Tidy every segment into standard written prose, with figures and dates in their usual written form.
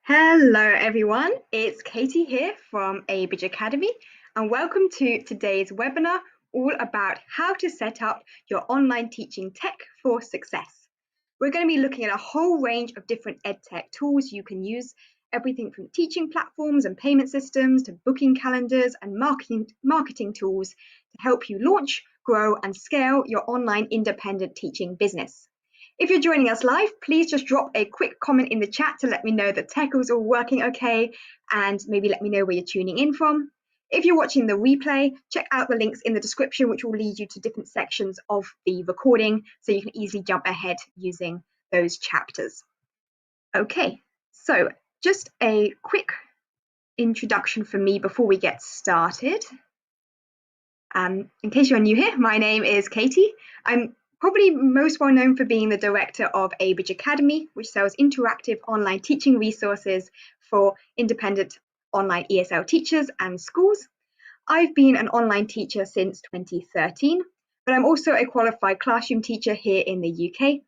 Hello everyone, it's Katie here from Abridge Academy and welcome to today's webinar all about how to set up your online teaching tech for success. We're going to be looking at a whole range of different EdTech tools you can use, everything from teaching platforms and payment systems to booking calendars and marketing tools to help you launch, grow and scale your online independent teaching business. If you're joining us live, please just drop a quick comment in the chat to let me know that tech is all working okay and maybe let me know where you're tuning in from. If you're watching the replay, check out the links in the description, which will lead you to different sections of the recording so you can easily jump ahead using those chapters. Okay, so just a quick introduction for me before we get started. In case you're new here, my name is Katie. I'm probably most well known for being the director of Abridge Academy, which sells interactive online teaching resources for independent online ESL teachers and schools. I've been an online teacher since 2013, but I'm also a qualified classroom teacher here in the UK.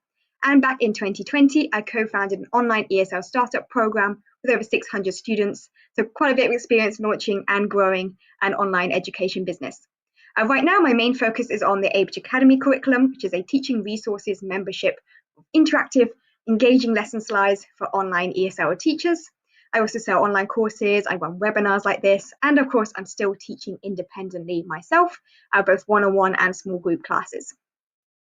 And back in 2020, I co-founded an online ESL startup program with over 600 students, so quite a bit of experience launching and growing an online education business. Right now, my main focus is on the Abridge Academy curriculum, which is a teaching resources membership of interactive, engaging lesson slides for online ESL teachers. I also sell online courses, I run webinars like this, and of course, I'm still teaching independently myself, both one-on-one and small group classes.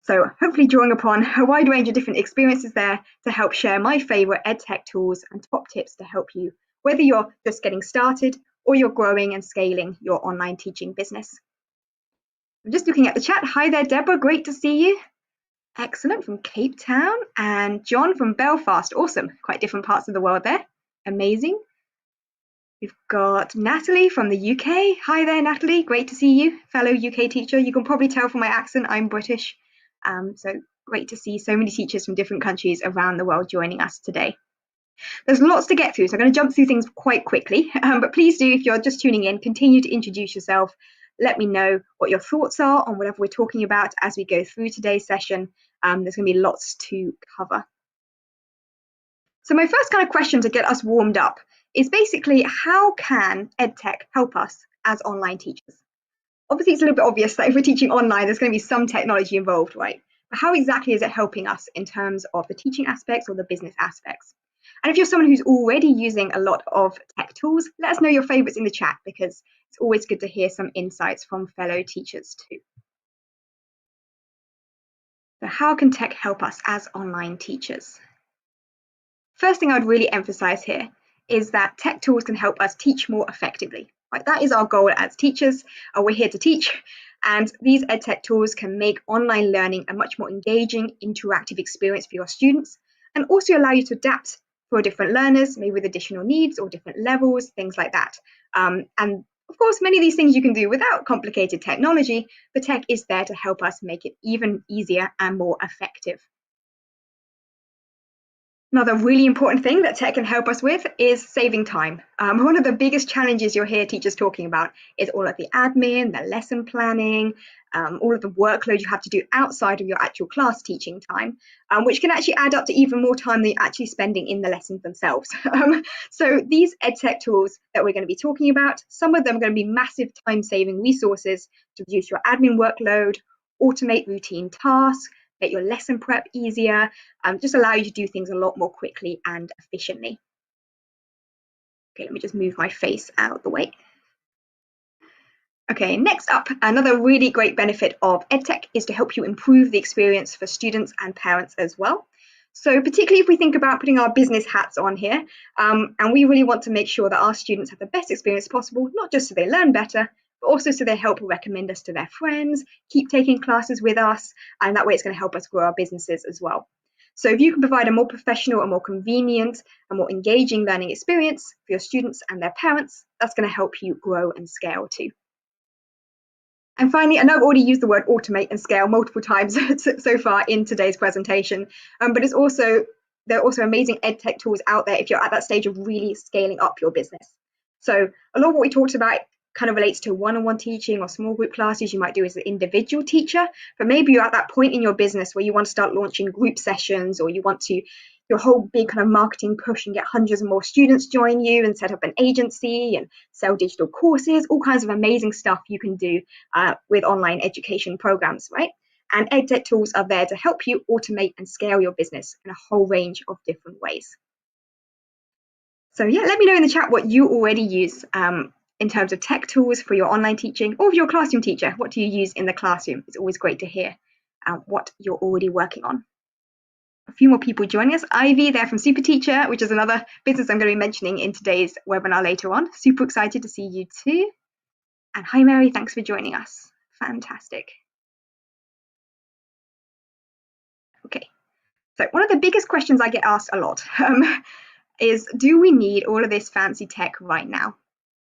So hopefully drawing upon a wide range of different experiences there to help share my favorite EdTech tools and top tips to help you, whether you're just getting started or you're growing and scaling your online teaching business. I'm just looking at the chat. Hi there, Deborah. Great to see you. Excellent, from Cape Town. And John from Belfast. Awesome. Quite different parts of the world there. Amazing. We've got Natalie from the UK. Hi there, Natalie. Great to see you, fellow UK teacher. You can probably tell from my accent I'm British. So great to see so many teachers from different countries around the world joining us today. There's lots to get through, so I'm going to jump through things quite quickly. But please do, if you're just tuning in, continue to introduce yourself. Let me know what your thoughts are on whatever we're talking about as we go through today's session. There's going to be lots to cover. So my first kind of question to get us warmed up is basically, how can EdTech help us as online teachers? Obviously, it's a little bit obvious that if we're teaching online, there's going to be some technology involved, right? But how exactly is it helping us in terms of the teaching aspects or the business aspects? And if you're someone who's already using a lot of tech tools, let us know your favorites in the chat, because it's always good to hear some insights from fellow teachers too. So how can tech help us as online teachers? First thing I'd really emphasize here is that tech tools can help us teach more effectively. Right? That is our goal as teachers. We're here to teach, and these EdTech tools can make online learning a much more engaging, interactive experience for your students, and also allow you to adapt for different learners, maybe with additional needs or different levels, things like that. And of course, many of these things you can do without complicated technology, but tech is there to help us make it even easier and more effective. Another really important thing that tech can help us with is saving time. One of the biggest challenges you'll hear teachers talking about is all of the admin, the lesson planning, all of the workload you have to do outside of your actual class teaching time, which can actually add up to even more time than you're actually spending in the lessons themselves. So these EdTech tools that we're going to be talking about, some of them are going to be massive time-saving resources to reduce your admin workload, automate routine tasks, make your lesson prep easier, just allow you to do things a lot more quickly and efficiently. Okay, let me just move my face out of the way. Okay, next up, another really great benefit of EdTech is to help you improve the experience for students and parents as well. So particularly if we think about putting our business hats on here, and we really want to make sure that our students have the best experience possible, not just so they learn better, but also so they help recommend us to their friends, keep taking classes with us, and that way it's going to help us grow our businesses as well. So if you can provide a more professional and more convenient and more engaging learning experience for your students and their parents, that's going to help you grow and scale too. And finally, I know I've already used the word automate and scale multiple times so far in today's presentation, but there are also amazing EdTech tools out there if you're at that stage of really scaling up your business. So a lot of what we talked about kind of relates to one-on-one teaching or small group classes you might do as an individual teacher, but maybe you're at that point in your business where you want to start launching group sessions, or you want to your whole big kind of marketing push and get hundreds of more students join you and set up an agency and sell digital courses, all kinds of amazing stuff you can do with online education programs, right? And EdTech tools are there to help you automate and scale your business in a whole range of different ways. So yeah, let me know in the chat what you already use in terms of tech tools for your online teaching, or if you're a classroom teacher, what do you use in the classroom? It's always great to hear what you're already working on. A few more people joining us. Ivy there from Super Teacher, which is another business I'm going to be mentioning in today's webinar later on. Super excited to see you too. And hi Mary, thanks for joining us. Fantastic. Okay, so one of the biggest questions I get asked a lot is, do we need all of this fancy tech right now?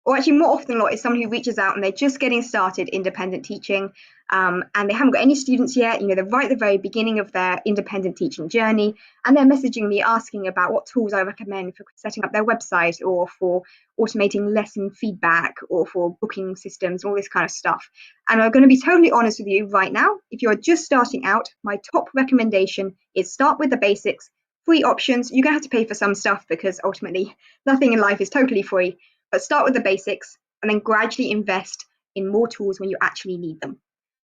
Or actually more often than not, is someone who reaches out and they're just getting started independent teaching and they haven't got any students yet. You know, they're right at the very beginning of their independent teaching journey, and they're messaging me asking about what tools I recommend for setting up their website, or for automating lesson feedback, or for booking systems, all this kind of stuff. And I'm going to be totally honest with you right now. If you're just starting out, my top recommendation is start with the basics. Free options. You're going to have to pay for some stuff because ultimately nothing in life is totally free. But start with the basics and then gradually invest in more tools when you actually need them.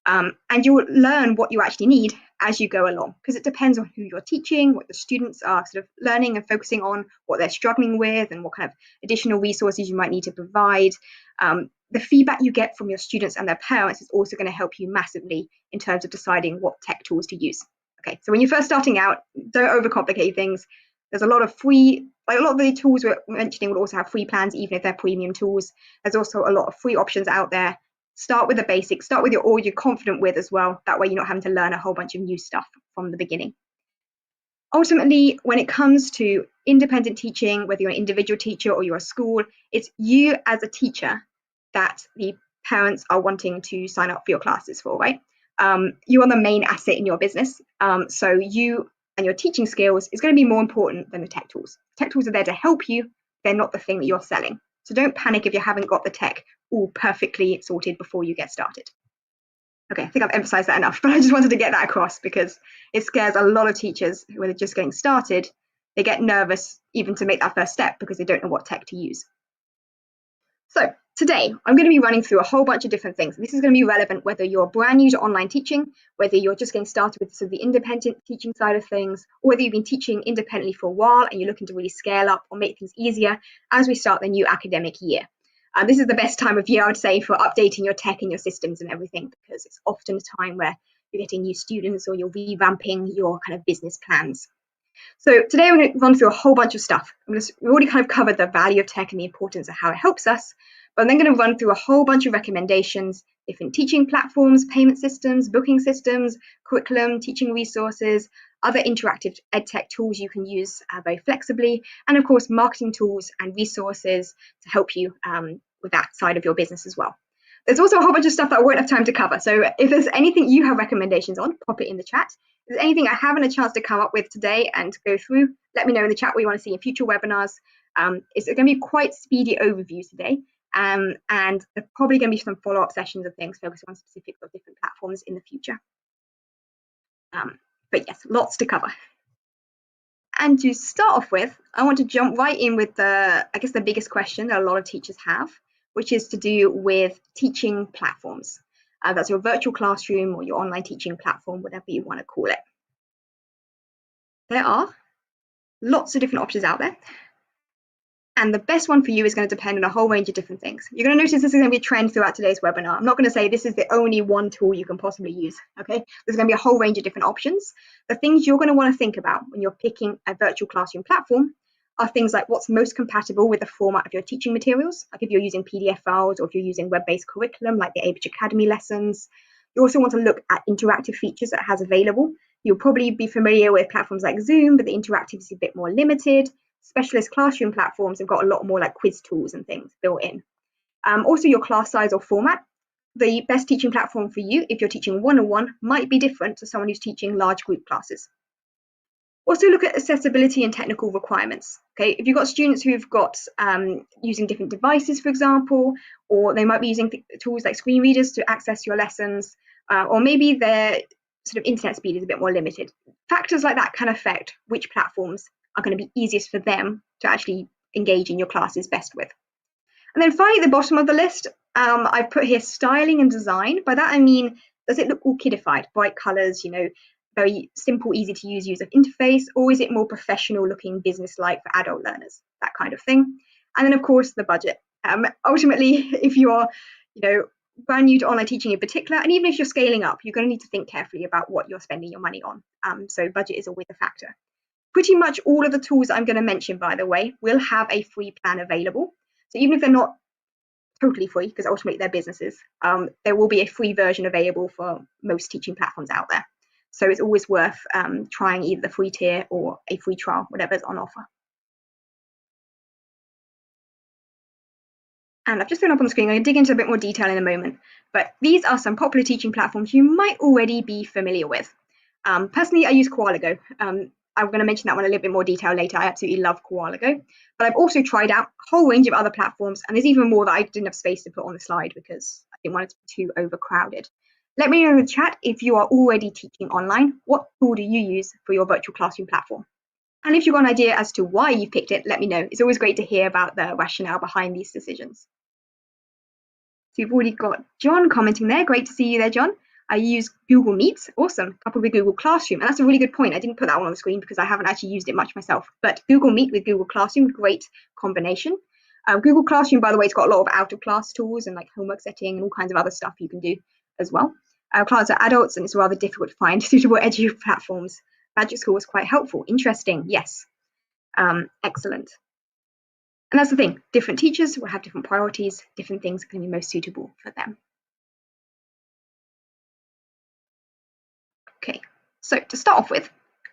And you'll learn what you actually need as you go along, because it depends on who you're teaching, what the students are sort of learning and focusing on, what they're struggling with, and what kind of additional resources you might need to provide. The feedback you get from your students and their parents is also going to help you massively in terms of deciding what tech tools to use. Okay, so when you're first starting out, don't overcomplicate things. There's a lot of free, like a lot of the tools we're mentioning will also have free plans, even if they're premium tools. There's also a lot of free options out there. Start with the basics, start with all you're confident with as well. That way you're not having to learn a whole bunch of new stuff from the beginning. Ultimately, when it comes to independent teaching, whether you're an individual teacher or you're a school, it's you as a teacher that the parents are wanting to sign up for your classes for, right? You are the main asset in your business. So you and your teaching skills is going to be more important than the tech tools. Tech tools are there to help you. They're not the thing that you're selling. So don't panic if you haven't got the tech all perfectly sorted before you get started. Okay, I think I've emphasized that enough, but I just wanted to get that across because it scares a lot of teachers who are just getting started. They get nervous even to make that first step because they don't know what tech to use. So today, I'm going to be running through a whole bunch of different things. This is going to be relevant whether you're brand new to online teaching, whether you're just getting started with sort of the independent teaching side of things, or whether you've been teaching independently for a while and you're looking to really scale up or make things easier as we start the new academic year. This is the best time of year, I would say, for updating your tech and your systems and everything, because it's often a time where you're getting new students or you're revamping your kind of business plans. So today we're going to run through a whole bunch of stuff. We've already kind of covered the value of tech and the importance of how it helps us, but I'm then going to run through a whole bunch of recommendations, different teaching platforms, payment systems, booking systems, curriculum, teaching resources, other interactive EdTech tools you can use very flexibly, and of course, marketing tools and resources to help you with that side of your business as well. There's also a whole bunch of stuff that I won't have time to cover. So if there's anything you have recommendations on, pop it in the chat. If there's anything I haven't a chance to come up with today and go through, let me know in the chat what you want to see in future webinars. It's going to be quite speedy overviews today. And there's probably going to be some follow-up sessions of things focused on specific or different platforms in the future. But yes, lots to cover. And to start off with, I want to jump right in with the biggest question that a lot of teachers have, which is to do with teaching platforms. That's your virtual classroom or your online teaching platform, whatever you want to call it. There are lots of different options out there. And the best one for you is going to depend on a whole range of different things. You're going to notice this is going to be a trend throughout today's webinar. I'm not going to say this is the only one tool you can possibly use, okay? There's going to be a whole range of different options. The things you're going to want to think about when you're picking a virtual classroom platform are things like what's most compatible with the format of your teaching materials, like if you're using PDF files or if you're using web-based curriculum like the Abridge Academy lessons. You also want to look at interactive features that it has available. You'll probably be familiar with platforms like Zoom, but the interactivity is a bit more limited. Specialist classroom platforms have got a lot more like quiz tools and things built in. Also your class size or format. The best teaching platform for you, if you're teaching one-on-one, might be different to someone who's teaching large group classes. Also look at accessibility and technical requirements. Okay, if you've got students who've got using different devices, for example, or they might be using tools like screen readers to access your lessons, or maybe their sort of internet speed is a bit more limited. Factors like that can affect which platforms are going to be easiest for them to actually engage in your classes best with. And then finally, at the bottom of the list, I've put here styling and design. By that I mean, does it look all kidified, bright colors, very simple, easy to use user interface, or is it more professional looking, business-like for adult learners, that kind of thing. And then of course the budget. Ultimately, if you are, brand new to online teaching in particular, and even if you're scaling up, you're going to need to think carefully about what you're spending your money on. So budget is always a factor. Pretty much all of the tools I'm going to mention, by the way, will have a free plan available. So even if they're not totally free, because ultimately they're businesses, there will be a free version available for most teaching platforms out there. So it's always worth trying either the free tier or a free trial, whatever's on offer. And I've just thrown up on the screen. I'm going to dig into a bit more detail in a moment. But these are some popular teaching platforms you might already be familiar with. Personally, I use KoalaGo. I'm going to mention that one in a little bit more detail later. I absolutely love KoalaGo. But I've also tried out a whole range of other platforms. And there's even more that I didn't have space to put on the slide because I didn't want it to be too overcrowded. Let me know in the chat if you are already teaching online. What tool do you use for your virtual classroom platform? And if you've got an idea as to why you picked it, let me know. It's always great to hear about the rationale behind these decisions. So you've already got John commenting there. Great to see you there, John. I use Google Meet, awesome, coupled with Google Classroom. And that's a really good point. I didn't put that one on the screen because I haven't actually used it much myself. But Google Meet with Google Classroom, great combination. Google Classroom, by the way, it's got a lot of out-of-class tools and like homework setting and all kinds of other stuff you can do as well. Clients are adults and it's rather difficult to find suitable edu platforms. Magic School was quite helpful. Interesting, yes. Excellent. And that's the thing, different teachers will have different priorities, different things are going to be most suitable for them. Okay, so to start off with,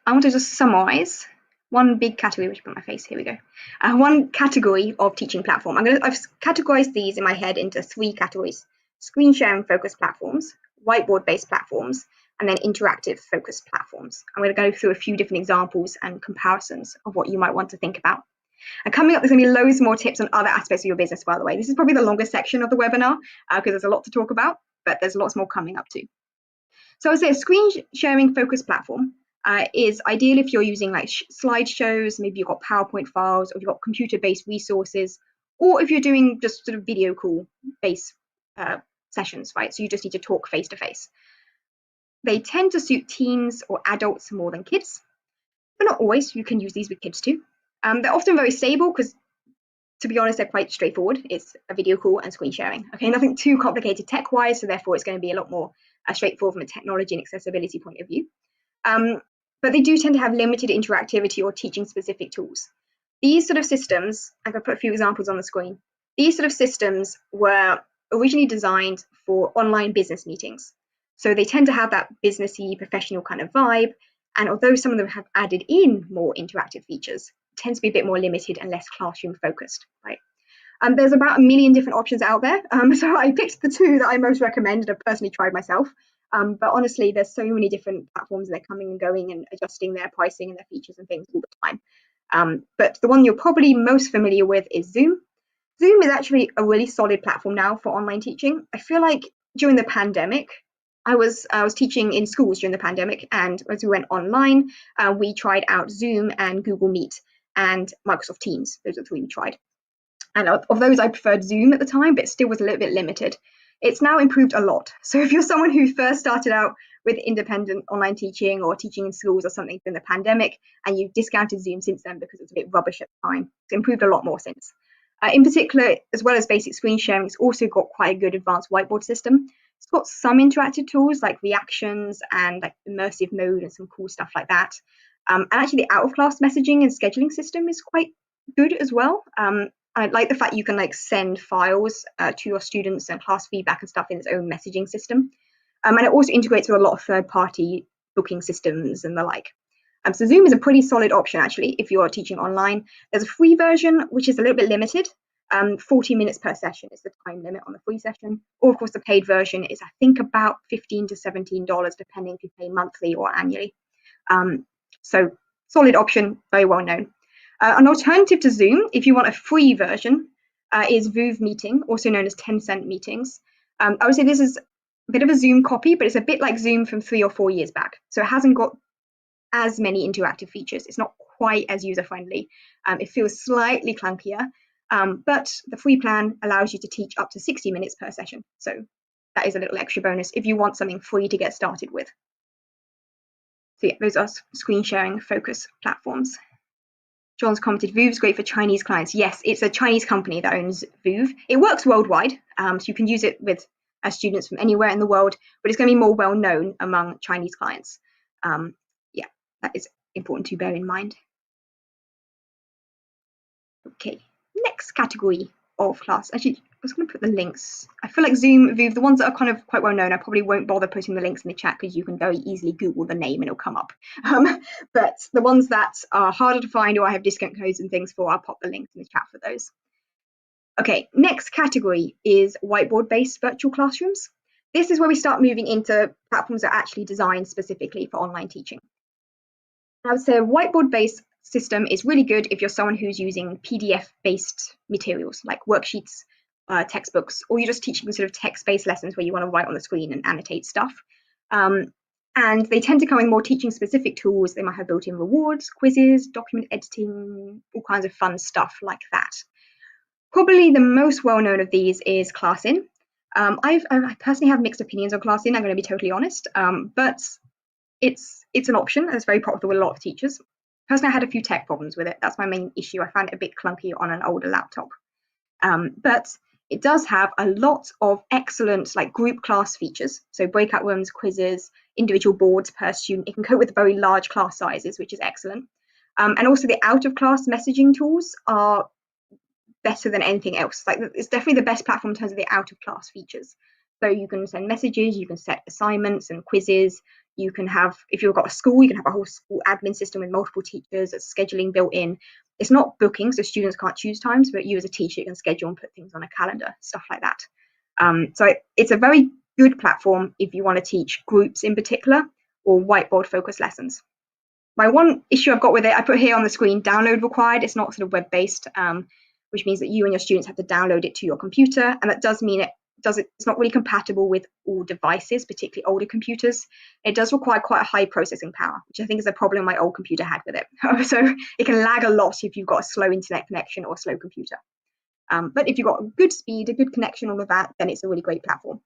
I want to just summarize one big category, which put my face, here we go. One category of teaching platform. I've categorized these in my head into 3 categories: screen sharing focused platforms, whiteboard based platforms, and then interactive focused platforms. I'm going to go through a few different examples and comparisons of what you might want to think about. And coming up, there's going to be loads more tips on other aspects of your business, by the way. This is probably the longest section of the webinar because there's a lot to talk about, but there's lots more coming up too. So I would say a screen sharing focused platform is ideal if you're using like slideshows, maybe you've got PowerPoint files, or you've got computer-based resources, or if you're doing just sort of video call based sessions, right? So you just need to talk face-to-face. They tend to suit teens or adults more than kids, but not always. You can use these with kids too. They're often very stable because, to be honest, they're quite straightforward. It's a video call and screen sharing. Okay, nothing too complicated tech-wise, so therefore it's going to be a lot more straightforward from a technology and accessibility point of view. But they do tend to have limited interactivity or teaching-specific tools. These sort of systems, I'm going to put a few examples on the screen. These sort of systems were originally designed for online business meetings. So they tend to have that businessy, professional kind of vibe. And although some of them have added in more interactive features, it tends to be a bit more limited and less classroom focused, right? There's about 1 million different options out there. So I picked the 2 that I most recommend and I've personally tried myself. But honestly, there's so many different platforms. They're coming and going and adjusting their pricing and their features and things all the time. But the one you're probably most familiar with is Zoom. Zoom is actually a really solid platform now for online teaching. I feel like during the pandemic, I was teaching in schools during the pandemic, and as we went online, we tried out Zoom and Google Meet and Microsoft Teams. Those are the 3 we tried. And of those, I preferred Zoom at the time, but it still was a little bit limited. It's now improved a lot. So if you're someone who first started out with independent online teaching or teaching in schools or something during the pandemic, and you've discounted Zoom since then because it's a bit rubbish at the time, it's improved a lot more since. In particular, as well as basic screen sharing, it's also got quite a good advanced whiteboard system. It's got some interactive tools like reactions and like immersive mode and some cool stuff like that. And actually the out-of-class messaging and scheduling system is quite good as well. I like the fact you can like send files to your students and class feedback and stuff in its own messaging system. And it also integrates with a lot of third-party booking systems and the like. So Zoom is a pretty solid option actually if you are teaching online. There's a free version which is a little bit limited. 40 minutes per session is the time limit on the free session. Or of course the paid version is I think about $15 to $17 depending if you pay monthly or annually. So solid option, very well known. An alternative to Zoom, if you want a free version, is Voove Meeting, also known as Tencent Meetings. I would say this is a bit of a Zoom copy, but it's a bit like Zoom from 3 or 4 years back. So it hasn't got as many interactive features. It's not quite as user-friendly. It feels slightly clunkier, but the free plan allows you to teach up to 60 minutes per session. So that is a little extra bonus if you want something free to get started with. So yeah, those are screen sharing focus platforms. John's commented, Voov's great for Chinese clients. Yes, it's a Chinese company that owns Voov. It works worldwide, so you can use it with students from anywhere in the world, but it's going to be more well known among Chinese clients. Yeah, that is important to bear in mind. Okay, next category of class. Actually, I was going to put the links. I feel like Zoom, Voov, the ones that are kind of quite well known, I probably won't bother putting the links in the chat because you can very easily Google the name and it'll come up. But the ones that are harder to find or I have discount codes and things for, I'll pop the links in the chat for those. Okay, next category is whiteboard-based virtual classrooms. This is where we start moving into platforms that are actually designed specifically for online teaching. I would say a whiteboard-based system is really good if you're someone who's using PDF-based materials like worksheets, textbooks, or you're just teaching sort of text-based lessons where you want to write on the screen and annotate stuff. And they tend to come with more teaching-specific tools. They might have built-in rewards, quizzes, document editing, all kinds of fun stuff like that. Probably the most well-known of these is ClassIn. I personally have mixed opinions on ClassIn, I'm going to be totally honest, but it's an option and it's very popular with a lot of teachers. Personally, I had a few tech problems with it. That's my main issue. I found it a bit clunky on an older laptop. But it does have a lot of excellent like group class features. So breakout rooms, quizzes, individual boards per student. It can cope with very large class sizes, which is excellent. And also the out of class messaging tools are better than anything else. Like it's definitely the best platform in terms of the out of class features. So you can send messages, you can set assignments and quizzes. You can have, if you've got a school, you can have a whole school admin system with multiple teachers, there's scheduling built in. It's not booking, so students can't choose times, but you as a teacher can schedule and put things on a calendar, stuff like that. So it's a very good platform if you want to teach groups in particular or whiteboard focused lessons. My one issue I've got with it, I put here on the screen, download required. It's not sort of web-based, which means that you and your students have to download it to your computer, and that does mean it's not really compatible with all devices, particularly older computers. It does require quite a high processing power, which I think is a problem my old computer had with it. So it can lag a lot if you've got a slow internet connection or a slow computer. But if you've got a good speed, a good connection, all of that, then it's a really great platform.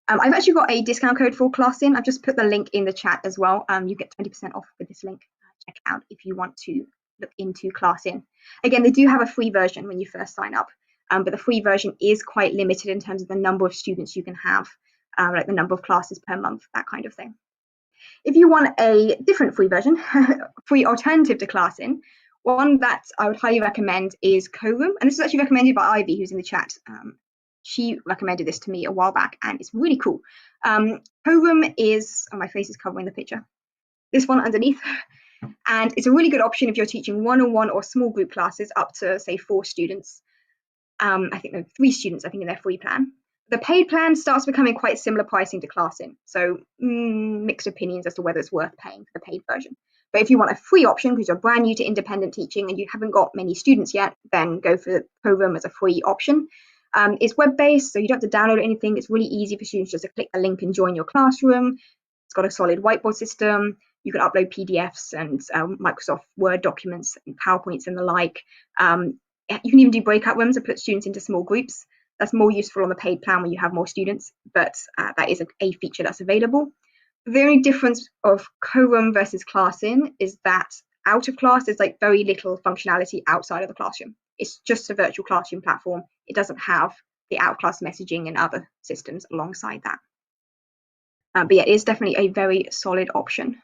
I've actually got a discount code for ClassIn. I've just put the link in the chat as well. You get 20% off with this link. Check it out if you want to look into ClassIn. Again, they do have a free version when you first sign up. But the free version is quite limited in terms of the number of students you can have, like the number of classes per month, that kind of thing. If you want a different free version, free alternative to ClassIn, one that I would highly recommend is Corum. And this is actually recommended by Ivy, who's in the chat. She recommended this to me a while back, and it's really cool. Corum is, my face is covering the picture, this one underneath. And it's a really good option if you're teaching one-on-one or small group classes up to, say, 4 students. I think there are 3 students, I think, in their free plan. The paid plan starts becoming quite similar pricing to ClassIn. So mixed opinions as to whether it's worth paying for the paid version. But if you want a free option because you're brand new to independent teaching and you haven't got many students yet, then go for Program as a free option. It's web-based, so you don't have to download anything. It's really easy for students just to click a link and join your classroom. It's got a solid whiteboard system. You can upload PDFs and Microsoft Word documents and PowerPoints and the like. You can even do breakout rooms and put students into small groups. That's more useful on the paid plan when you have more students, but that is a feature that's available. The only difference of Corum versus ClassIn is that out of class, there's like very little functionality outside of the classroom. It's just a virtual classroom platform. It doesn't have the out of class messaging and other systems alongside that. But yeah, it is definitely a very solid option.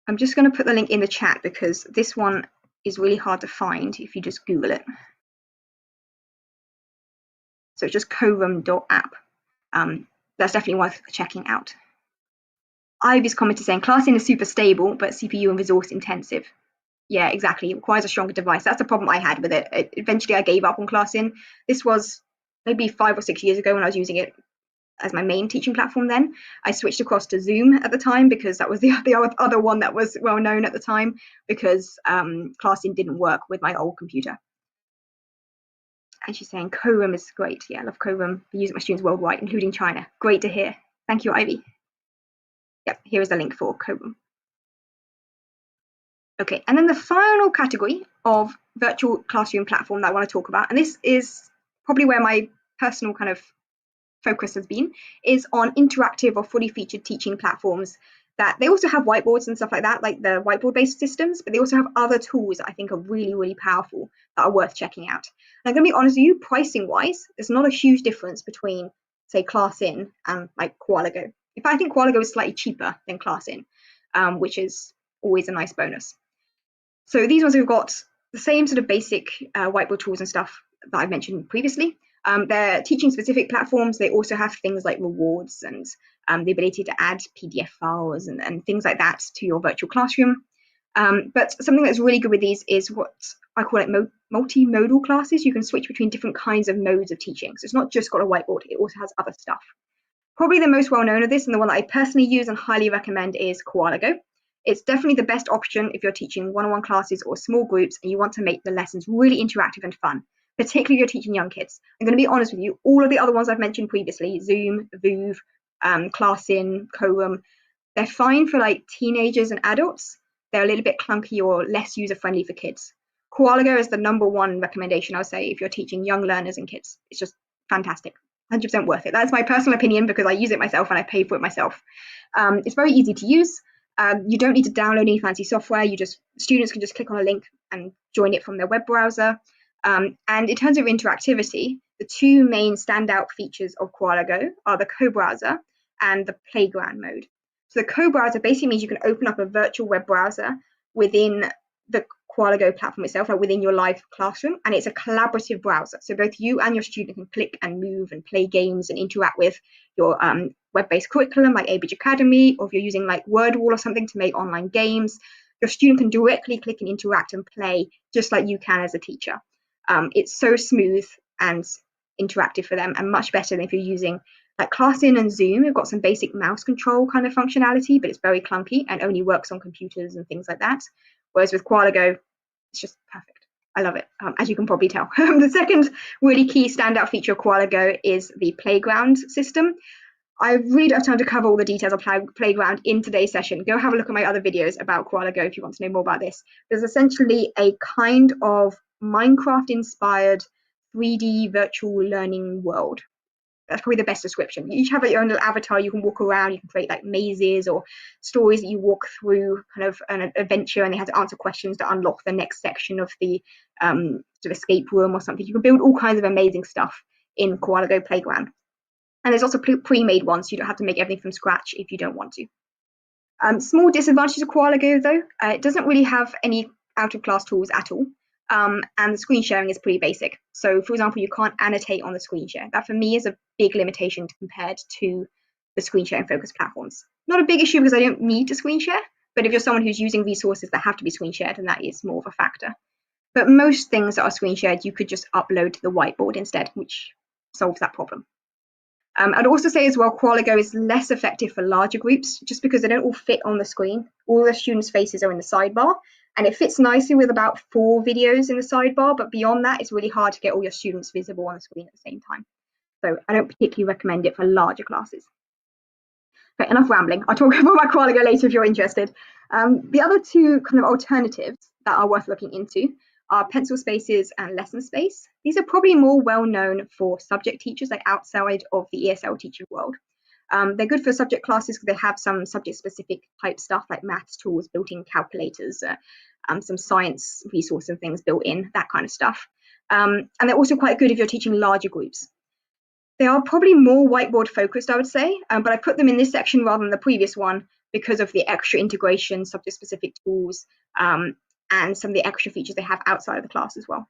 I'm just going to put the link in the chat because this one is really hard to find if you just Google it. So it's just corum.app. That's definitely worth checking out. Ivy's comment is saying ClassIn is super stable, but CPU and resource intensive. Yeah, exactly. It requires a stronger device. That's the problem I had with it. Eventually, I gave up on ClassIn. This was maybe 5 or 6 years ago when I was using it as my main teaching platform then. I switched across to Zoom at the time because that was the other one that was well known at the time because ClassIn didn't work with my old computer. And she's saying Corum is great. Yeah, I love Corum. I use it with my students worldwide, including China. Great to hear. Thank you, Ivy. Yep, here is the link for Cobham. Okay, and then the final category of virtual classroom platform that I want to talk about, and this is probably where my personal kind of focus has been, is on interactive or fully featured teaching platforms that they also have whiteboards and stuff like that, like the whiteboard based systems, but they also have other tools that I think are really, really powerful that are worth checking out. And I'm going to be honest with you, pricing wise, there's not a huge difference between, say, ClassIn and like Koalago. In fact, I think Koalago is slightly cheaper than ClassIn, which is always a nice bonus. So these ones have got the same sort of basic whiteboard tools and stuff that I've mentioned previously. They're teaching specific platforms. They also have things like rewards and the ability to add PDF files and things like that to your virtual classroom. But something that's really good with these is what I call like multimodal classes. You can switch between different kinds of modes of teaching. So it's not just got a whiteboard, it also has other stuff. Probably the most well-known of this, and the one that I personally use and highly recommend, is Koalago. It's definitely the best option if you're teaching one-on-one classes or small groups and you want to make the lessons really interactive and fun, particularly if you're teaching young kids. I'm going to be honest with you, all of the other ones I've mentioned previously, Zoom, Voov, ClassIn, Cobham, they're fine for like teenagers and adults. They're a little bit clunky or less user-friendly for kids. Koalago is the #1 recommendation, I would say, if you're teaching young learners and kids. It's just fantastic. 100% worth it. That's my personal opinion because I use it myself and I pay for it myself. It's very easy to use. You don't need to download any fancy software. Students can just click on a link and join it from their web browser. And in terms of interactivity, the two main standout features of Koalago are the co-browser and the playground mode. So the co-browser basically means you can open up a virtual web browser within the Koalago platform itself, like within your live classroom, and it's a collaborative browser. So both you and your student can click and move and play games and interact with your web-based curriculum like Abridge Academy, or if you're using like Wordwall or something to make online games, your student can directly click and interact and play just like you can as a teacher. It's so smooth and interactive for them, and much better than if you're using like ClassIn and Zoom. You've got some basic mouse control kind of functionality, but it's very clunky and only works on computers and things like that. Whereas with Koalago, it's just perfect. I love it, as you can probably tell. The second really key standout feature of Koalago is the playground system. I really don't have time to cover all the details of playground in today's session. Go have a look at my other videos about Koalago if you want to know more about this. There's essentially a kind of Minecraft-inspired 3D virtual learning world. That's probably the best description. You each have your own little avatar. You can walk around. You can create like mazes or stories that you walk through, kind of an adventure, and they have to answer questions to unlock the next section of the sort of escape room or something. You can build all kinds of amazing stuff in Koalago Playground. And there's also pre-made ones, so you don't have to make everything from scratch if you don't want to. Small disadvantages of Koalago though, it doesn't really have any out-of-class tools at all. And the screen sharing is pretty basic. So for example, you can't annotate on the screen share. That for me is a big limitation compared to the screen sharing focused platforms. Not a big issue because I don't need to screen share, but if you're someone who's using resources that have to be screen shared, then that is more of a factor. But most things that are screen shared, you could just upload to the whiteboard instead, which solves that problem. I'd also say as well, Koalago is less effective for larger groups just because they don't all fit on the screen. All the students' faces are in the sidebar, and it fits nicely with about 4 videos in the sidebar, but beyond that, it's really hard to get all your students visible on the screen at the same time. So I don't particularly recommend it for larger classes. Okay, enough rambling. I'll talk about my Koalago later if you're interested. The other two kind of alternatives that are worth looking into are Pencil Spaces and Lesson Space. These are probably more well known for subject teachers, like outside of the ESL teaching world. They're good for subject classes because they have some subject specific type stuff like maths tools, built-in calculators, some science resource and things built in, that kind of stuff. And they're also quite good if you're teaching larger groups. They are probably more whiteboard focused, I would say, but I put them in this section rather than the previous one because of the extra integration, subject specific tools, and some of the extra features they have outside of the class as well.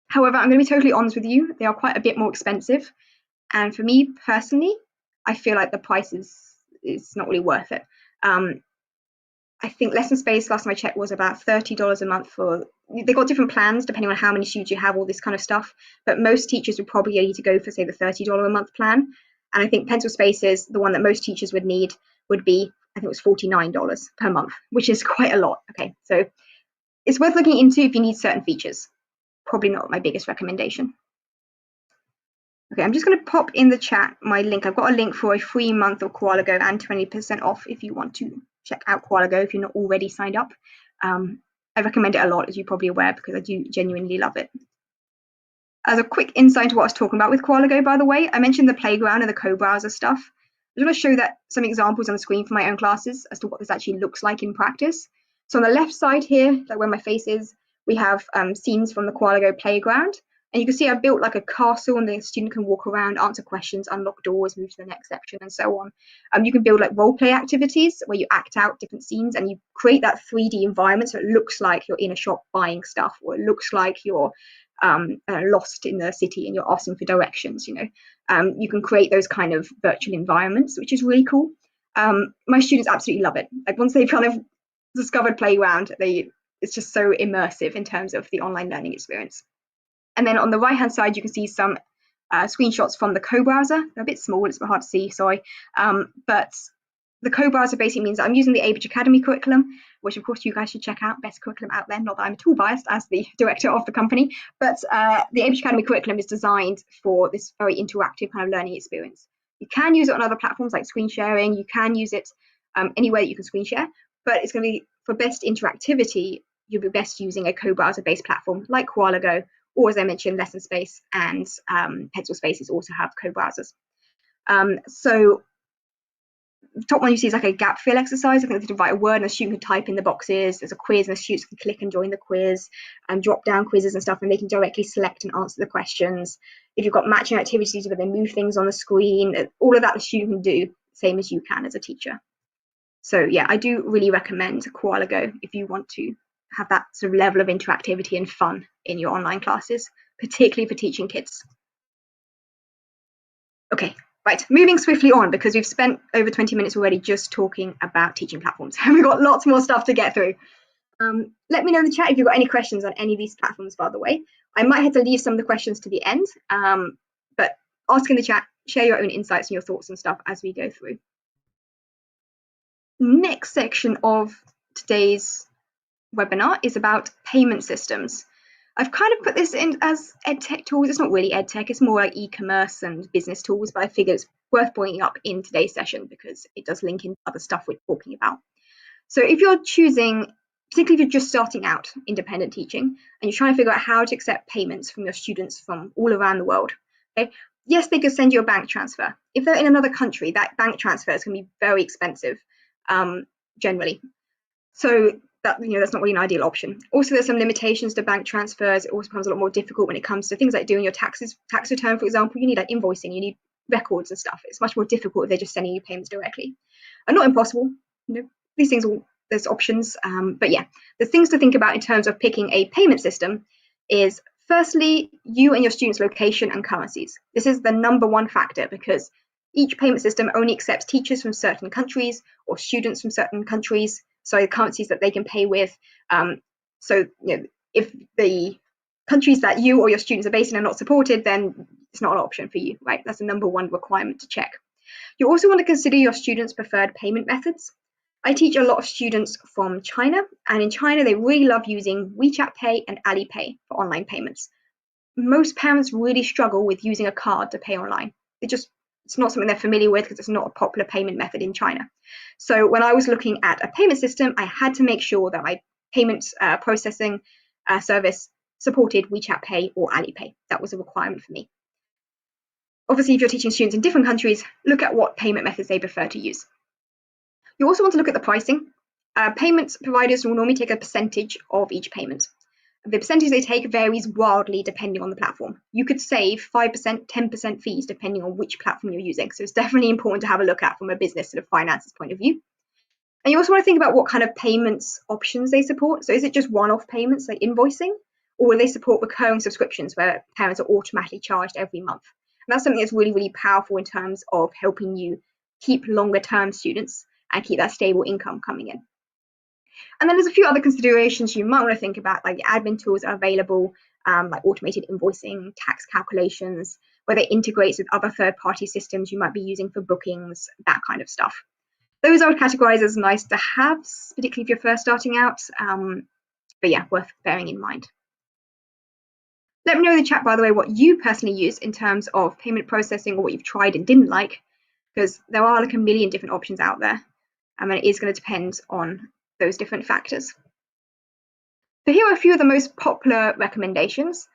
However, I'm going to be totally honest with you, they are quite a bit more expensive. And for me personally, I feel like the price is not really worth it. I think Lesson Space, last time I checked, was about $30 a month for, they've got different plans depending on how many students you have, all this kind of stuff. But most teachers would probably need to go for, say, the $30 a month plan. And I think Pencil Spaces, the one that most teachers would need, would be, I think it was $49 per month, which is quite a lot. Okay, so it's worth looking into if you need certain features. Probably not my biggest recommendation. Okay, I'm just going to pop in the chat my link. I've got a link for a free month of Quizizz and 20% off if you want to check out Quizizz if you're not already signed up. I recommend it a lot, as you're probably aware, because I do genuinely love it. As a quick insight into what I was talking about with Quizizz, by the way, I mentioned the playground and the co-browser stuff. I'm going to show that some examples on the screen for my own classes as to what this actually looks like in practice. So on the left side here, like where my face is, we have scenes from the Quizizz playground. And you can see I've built like a castle and the student can walk around, answer questions, unlock doors, move to the next section and so on. You can build like role play activities where you act out different scenes and you create that 3D environment so it looks like you're in a shop buying stuff, or it looks like you're lost in the city and you're asking for directions. You can create those kind of virtual environments, which is really cool. My students absolutely love it. Like once they've kind of discovered Playground, it's just so immersive in terms of the online learning experience. And then on the right hand side, you can see some screenshots from the co-browser. They're a bit small, it's a bit hard to see, sorry. But the co-browser basically means that I'm using the Abridge Academy curriculum, which of course you guys should check out, best curriculum out there. Not that I'm at all biased as the director of the company, but the Abridge Academy curriculum is designed for this very interactive kind of learning experience. You can use it on other platforms like screen sharing, you can use it anywhere that you can screen share, but it's going to be for best interactivity, you'll be best using a co-browser based platform like Quizizz, or as I mentioned, Lesson Space and Pencil Spaces also have co-browsers. So the top one you see is like a gap fill exercise. I think they write a word and the student can type in the boxes. There's a quiz and the students can click and join the quiz and drop down quizzes and stuff, and they can directly select and answer the questions. If you've got matching activities where they move things on the screen, all of that the student can do, same as you can as a teacher. So yeah, I do really recommend Quizizz if you want to have that sort of level of interactivity and fun in your online classes, particularly for teaching kids. Okay, right, moving swiftly on because we've spent over 20 minutes already just talking about teaching platforms and we've got lots more stuff to get through. Let me know in the chat if you've got any questions on any of these platforms, by the way. I might have to leave some of the questions to the end, but ask in the chat, share your own insights and your thoughts and stuff as we go through. Next section of today's webinar is about payment systems. I've kind of put this in as EdTech tools. It's not really EdTech, it's more like e-commerce and business tools, but I figure it's worth bringing up in today's session because it does link into other stuff we're talking about. So if you're choosing, particularly if you're just starting out independent teaching and you're trying to figure out how to accept payments from your students from all around the world, okay? Yes, they could send you a bank transfer. If they're in another country, that bank transfer is going to be very expensive, generally. So that's not really an ideal option. Also, there's some limitations to bank transfers. It also becomes a lot more difficult when it comes to things like doing your tax return, for example. You need like invoicing, you need records and stuff. It's much more difficult if they're just sending you payments directly. And not impossible, these things, there's options. But yeah, the things to think about in terms of picking a payment system is, firstly, you and your student's location and currencies. This is the #1 factor because each payment system only accepts teachers from certain countries or students from certain countries, so the currencies that they can pay with. So if the countries that you or your students are based in are not supported, then it's not an option for you, right? That's the #1 requirement to check. You also want to consider your students' preferred payment methods. I teach a lot of students from China, and in China, they really love using WeChat Pay and Alipay for online payments. Most parents really struggle with using a card to pay online. It's not something they're familiar with because it's not a popular payment method in China. So when I was looking at a payment system, I had to make sure that my payment processing service supported WeChat Pay or Alipay. That was a requirement for me. Obviously, if you're teaching students in different countries, look at what payment methods they prefer to use. You also want to look at the pricing. Payment providers will normally take a percentage of each payment. The percentage they take varies wildly depending on the platform. You could save 5%, 10% fees depending on which platform you're using. So it's definitely important to have a look at from a business sort of finances point of view. And you also want to think about what kind of payments options they support. So is it just one-off payments like invoicing, or will they support recurring subscriptions where parents are automatically charged every month? And that's something that's really, really powerful in terms of helping you keep longer-term students and keep that stable income coming in. And then there's a few other considerations you might want to think about, like the admin tools are available, like automated invoicing, tax calculations, whether it integrates with other third-party systems you might be using for bookings, that kind of stuff. Those I would categorize as nice to have, particularly if you're first starting out, but yeah, worth bearing in mind. Let me know in the chat, by the way, what you personally use in terms of payment processing or what you've tried and didn't like, because there are like a million different options out there. And it is going to depend on those different factors. So here are a few of the most popular recommendations.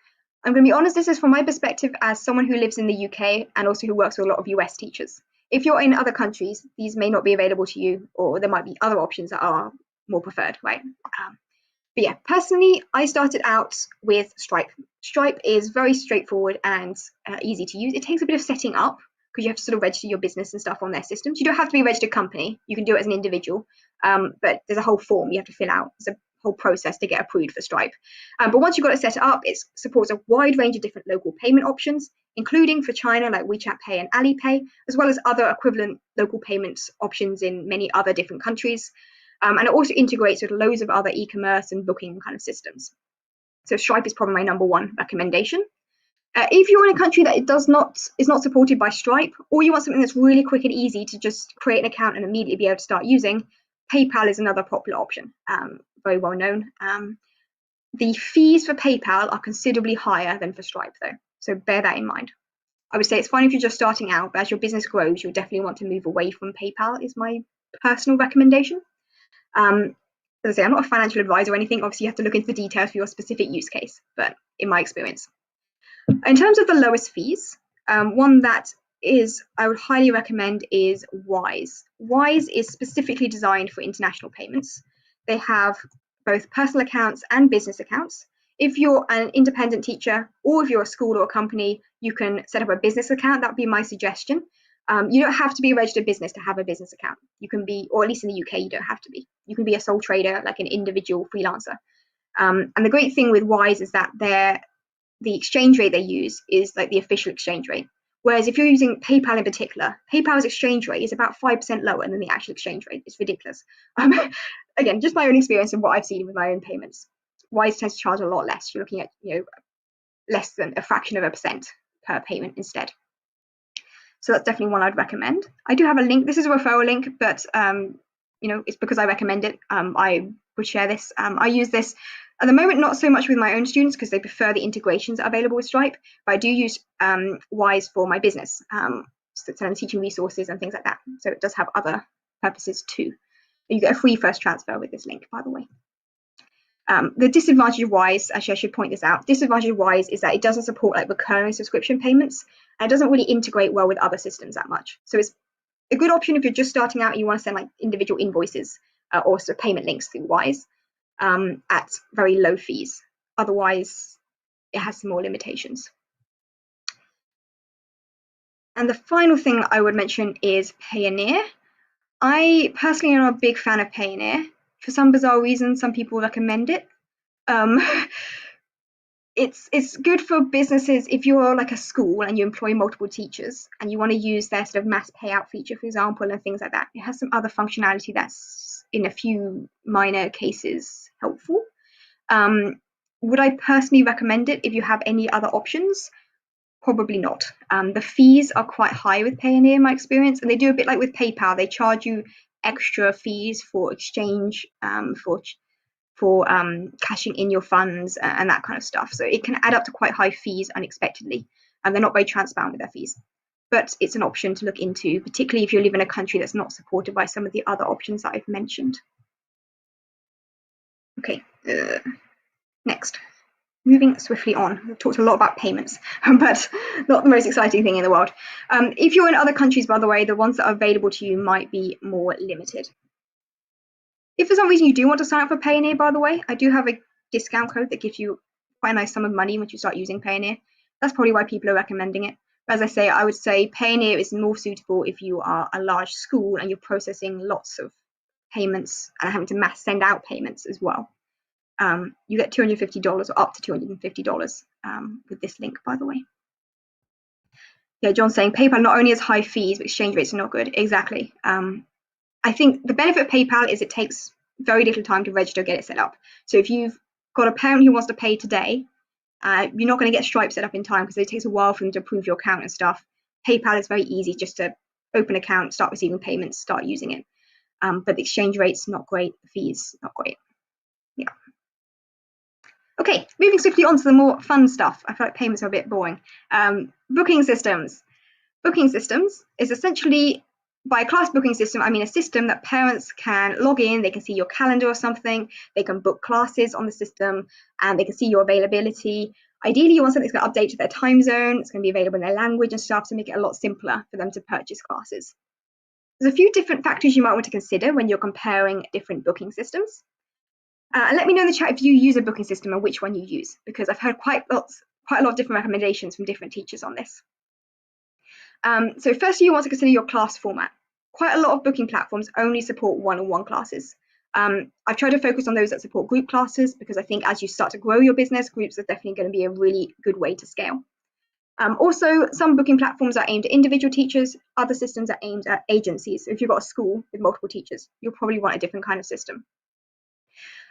I'm going to be honest, this is from my perspective as someone who lives in the UK and also who works with a lot of US teachers. If you're in other countries, these may not be available to you, or there might be other options that are more preferred, right? But yeah, personally, I started out with Stripe. Stripe is very straightforward and easy to use. It takes a bit of setting up because you have to sort of register your business and stuff on their systems. You don't have to be a registered company. You can do it as an individual, but there's a whole form you have to fill out. It's a whole process to get approved for Stripe. But once you've got it set up, it supports a wide range of different local payment options, including for China like WeChat Pay and Alipay, as well as other equivalent local payments options in many other different countries. And it also integrates with loads of other e-commerce and booking kind of systems. So Stripe is probably my number one recommendation. If you're in a country that is not supported by Stripe, or you want something that's really quick and easy to just create an account and immediately be able to start using, PayPal is another popular option, very well known. The fees for PayPal are considerably higher than for Stripe though, so bear that in mind. I would say it's fine if you're just starting out, but as your business grows, you'll definitely want to move away from PayPal is my personal recommendation. As I say, I'm not a financial advisor or anything. Obviously, you have to look into the details for your specific use case, but in my experience. In terms of the lowest fees, one that I would highly recommend is Wise. Wise is specifically designed for international payments. They have both personal accounts and business accounts. If you're an independent teacher or if you're a school or a company, you can set up a business account. That would be my suggestion. You don't have to be a registered business to have a business account. You can be, or at least in the UK, you don't have to be. You can be a sole trader, like an individual freelancer. And the great thing with Wise is that the exchange rate they use is like the official exchange rate. Whereas if you're using PayPal in particular, PayPal's exchange rate is about 5% lower than the actual exchange rate. It's ridiculous. Again, just my own experience and what I've seen with my own payments. Wise tends to charge a lot less. You're looking at less than a fraction of a percent per payment instead. So that's definitely one I'd recommend. I do have a link. This is a referral link, but it's because I recommend it. I would share this. I use this at the moment, not so much with my own students because they prefer the integrations that are available with Stripe, but I do use Wise for my business, so teaching resources and things like that. So it does have other purposes too. You get a free first transfer with this link, by the way. The disadvantage of Wise, actually I should point this out, disadvantage of Wise is that it doesn't support like recurring subscription payments, and it doesn't really integrate well with other systems that much. So it's a good option if you're just starting out and you want to send like individual invoices or sort of payment links through Wise at very low fees. Otherwise, it has some more limitations. And the final thing I would mention is Payoneer. I personally am a big fan of Payoneer. For some bizarre reason, some people recommend it. It's good for businesses if you're like a school and you employ multiple teachers and you want to use their sort of mass payout feature, for example, and things like that. It has some other functionality that's in a few minor cases helpful. Would I personally recommend it if you have any other options? Probably not. The fees are quite high with Payoneer in my experience, and they do a bit like with PayPal. They charge you extra fees for exchange, for cashing in your funds and that kind of stuff. So it can add up to quite high fees unexpectedly, and they're not very transparent with their fees. But it's an option to look into, particularly if you live in a country that's not supported by some of the other options that I've mentioned. Okay, next. Moving swiftly on, we've talked a lot about payments, but not the most exciting thing in the world. If you're in other countries, by the way, the ones that are available to you might be more limited. If for some reason you do want to sign up for Payoneer, by the way, I do have a discount code that gives you quite a nice sum of money once you start using Payoneer. That's probably why people are recommending it. But as I say, I would say Payoneer is more suitable if you are a large school and you're processing lots of payments and having to mass send out payments as well. You get $250 or up to $250 with this link, by the way. Yeah, John's saying PayPal not only has high fees, but exchange rates are not good. Exactly. I think the benefit of PayPal is it takes very little time to register, get it set up. So if you've got a parent who wants to pay today, you're not going to get Stripe set up in time because it takes a while for them to approve your account and stuff. PayPal is very easy just to open an account, start receiving payments, start using it. But the exchange rate's not great, the fees not great. Yeah. Okay, moving swiftly on to the more fun stuff. I feel like payments are a bit boring. Booking systems. Booking systems is essentially, by a class booking system, I mean a system that parents can log in, they can see your calendar or something, they can book classes on the system, and they can see your availability. Ideally, you want something that's going to update to their time zone, it's going to be available in their language and stuff to make it a lot simpler for them to purchase classes. There's a few different factors you might want to consider when you're comparing different booking systems. And let me know in the chat if you use a booking system and which one you use, because I've heard quite a lot of different recommendations from different teachers on this. So firstly, you want to consider your class format. Quite a lot of booking platforms only support one-on-one classes. I've tried to focus on those that support group classes because I think as you start to grow your business, groups are definitely going to be a really good way to scale. Also, some booking platforms are aimed at individual teachers, other systems are aimed at agencies. So if you've got a school with multiple teachers, you'll probably want a different kind of system.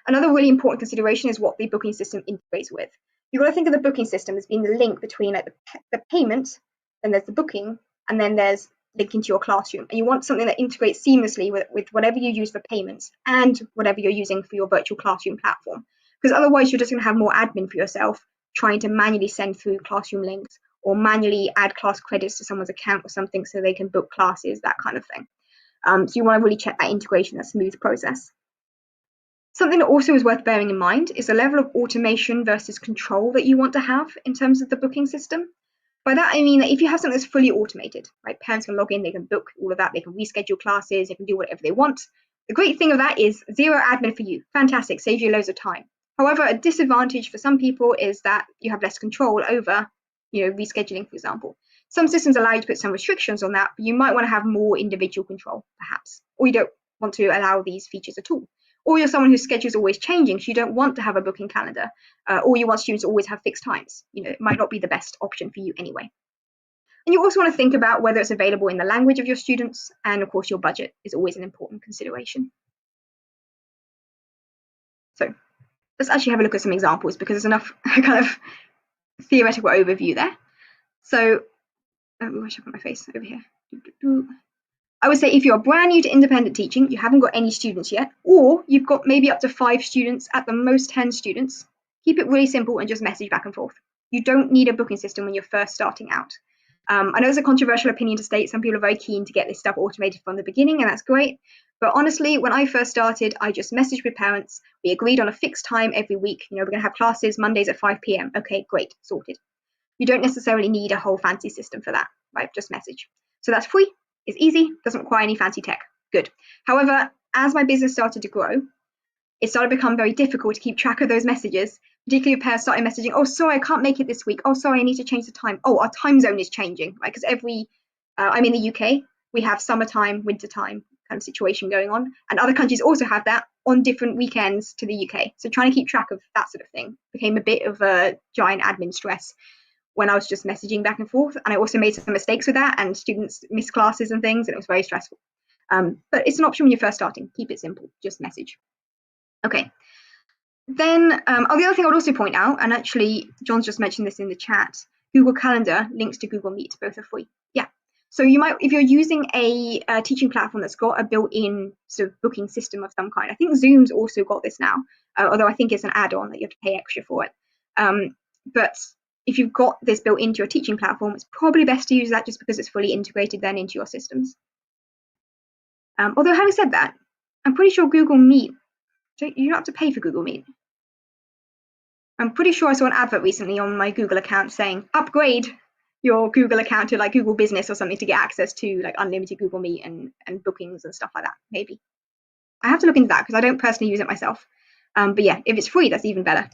Another really important consideration is what the booking system integrates with. You've got to think of the booking system as being the link between like the payment, then there's the booking, and then there's linking to your classroom. And you want something that integrates seamlessly with whatever you use for payments and whatever you're using for your virtual classroom platform. Because otherwise you're just going to have more admin for yourself trying to manually send through classroom links or manually add class credits to someone's account or something so they can book classes, that kind of thing. So you want to really check that integration, that smooth process. Something that also is worth bearing in mind is the level of automation versus control that you want to have in terms of the booking system. By that, I mean that if you have something that's fully automated, right, parents can log in, they can book all of that, they can reschedule classes, they can do whatever they want. The great thing of that is zero admin for you. Fantastic, saves you loads of time. However, a disadvantage for some people is that you have less control over, rescheduling, for example. Some systems allow you to put some restrictions on that, but you might want to have more individual control, perhaps. Or you don't want to allow these features at all. Or you're someone whose schedule is always changing, so you don't want to have a booking calendar, or you want students to always have fixed times. It might not be the best option for you anyway. And you also want to think about whether it's available in the language of your students, and of course your budget is always an important consideration. So let's actually have a look at some examples because there's enough kind of theoretical overview there. So, where should I put my face? Over here. I would say if you're brand new to independent teaching, you haven't got any students yet, or you've got maybe up to 5 students, at the most 10 students, keep it really simple and just message back and forth. You don't need a booking system when you're first starting out. I know it's a controversial opinion to state. Some people are very keen to get this stuff automated from the beginning, and that's great. But honestly, when I first started, I just messaged with parents. We agreed on a fixed time every week. We're going to have classes Mondays at 5 p.m. Okay, great, sorted. You don't necessarily need a whole fancy system for that, right? Just message. So that's free. It's easy, doesn't require any fancy tech. Good. However, as my business started to grow, it started to become very difficult to keep track of those messages, particularly if parents started messaging, oh, sorry, I can't make it this week. Oh, sorry, I need to change the time. Oh, our time zone is changing, right? Because I'm in the UK, we have summertime, wintertime kind of situation going on. And other countries also have that on different weekends to the UK. So trying to keep track of that sort of thing became a bit of a giant admin stress when I was just messaging back and forth. And I also made some mistakes with that, and students missed classes and things, and it was very stressful. But it's an option when you're first starting. Keep it simple, just message. Okay. Then the other thing I would also point out, and actually John's just mentioned this in the chat, Google Calendar links to Google Meet, both are free. Yeah. So you might, if you're using a teaching platform that's got a built-in sort of booking system of some kind, I think Zoom's also got this now, although I think it's an add-on that you have to pay extra for it. But if you've got this built into your teaching platform, it's probably best to use that just because it's fully integrated then into your systems. Although having said that, I'm pretty sure Google Meet, you don't have to pay for Google Meet. I'm pretty sure I saw an advert recently on my Google account saying upgrade your Google account to like Google Business or something to get access to like unlimited Google Meet and bookings and stuff like that. Maybe. I have to look into that because I don't personally use it myself. But yeah, if it's free, that's even better.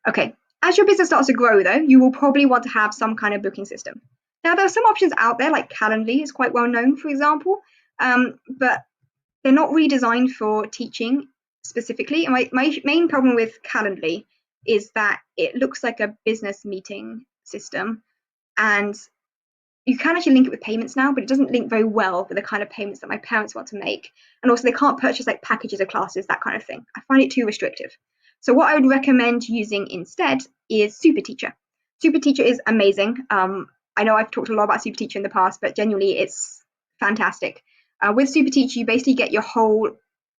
Okay. As your business starts to grow, though, you will probably want to have some kind of booking system. Now, there are some options out there, like Calendly is quite well known, for example, but they're not really designed for teaching specifically. And my main problem with Calendly is that it looks like a business meeting system, and you can actually link it with payments now, but it doesn't link very well with the kind of payments that my parents want to make. And also, they can't purchase like packages of classes, that kind of thing. I find it too restrictive. So what I would recommend using instead is SuperTeacher. SuperTeacher is amazing. I know I've talked a lot about SuperTeacher in the past, but genuinely it's fantastic. With SuperTeacher, you basically get your whole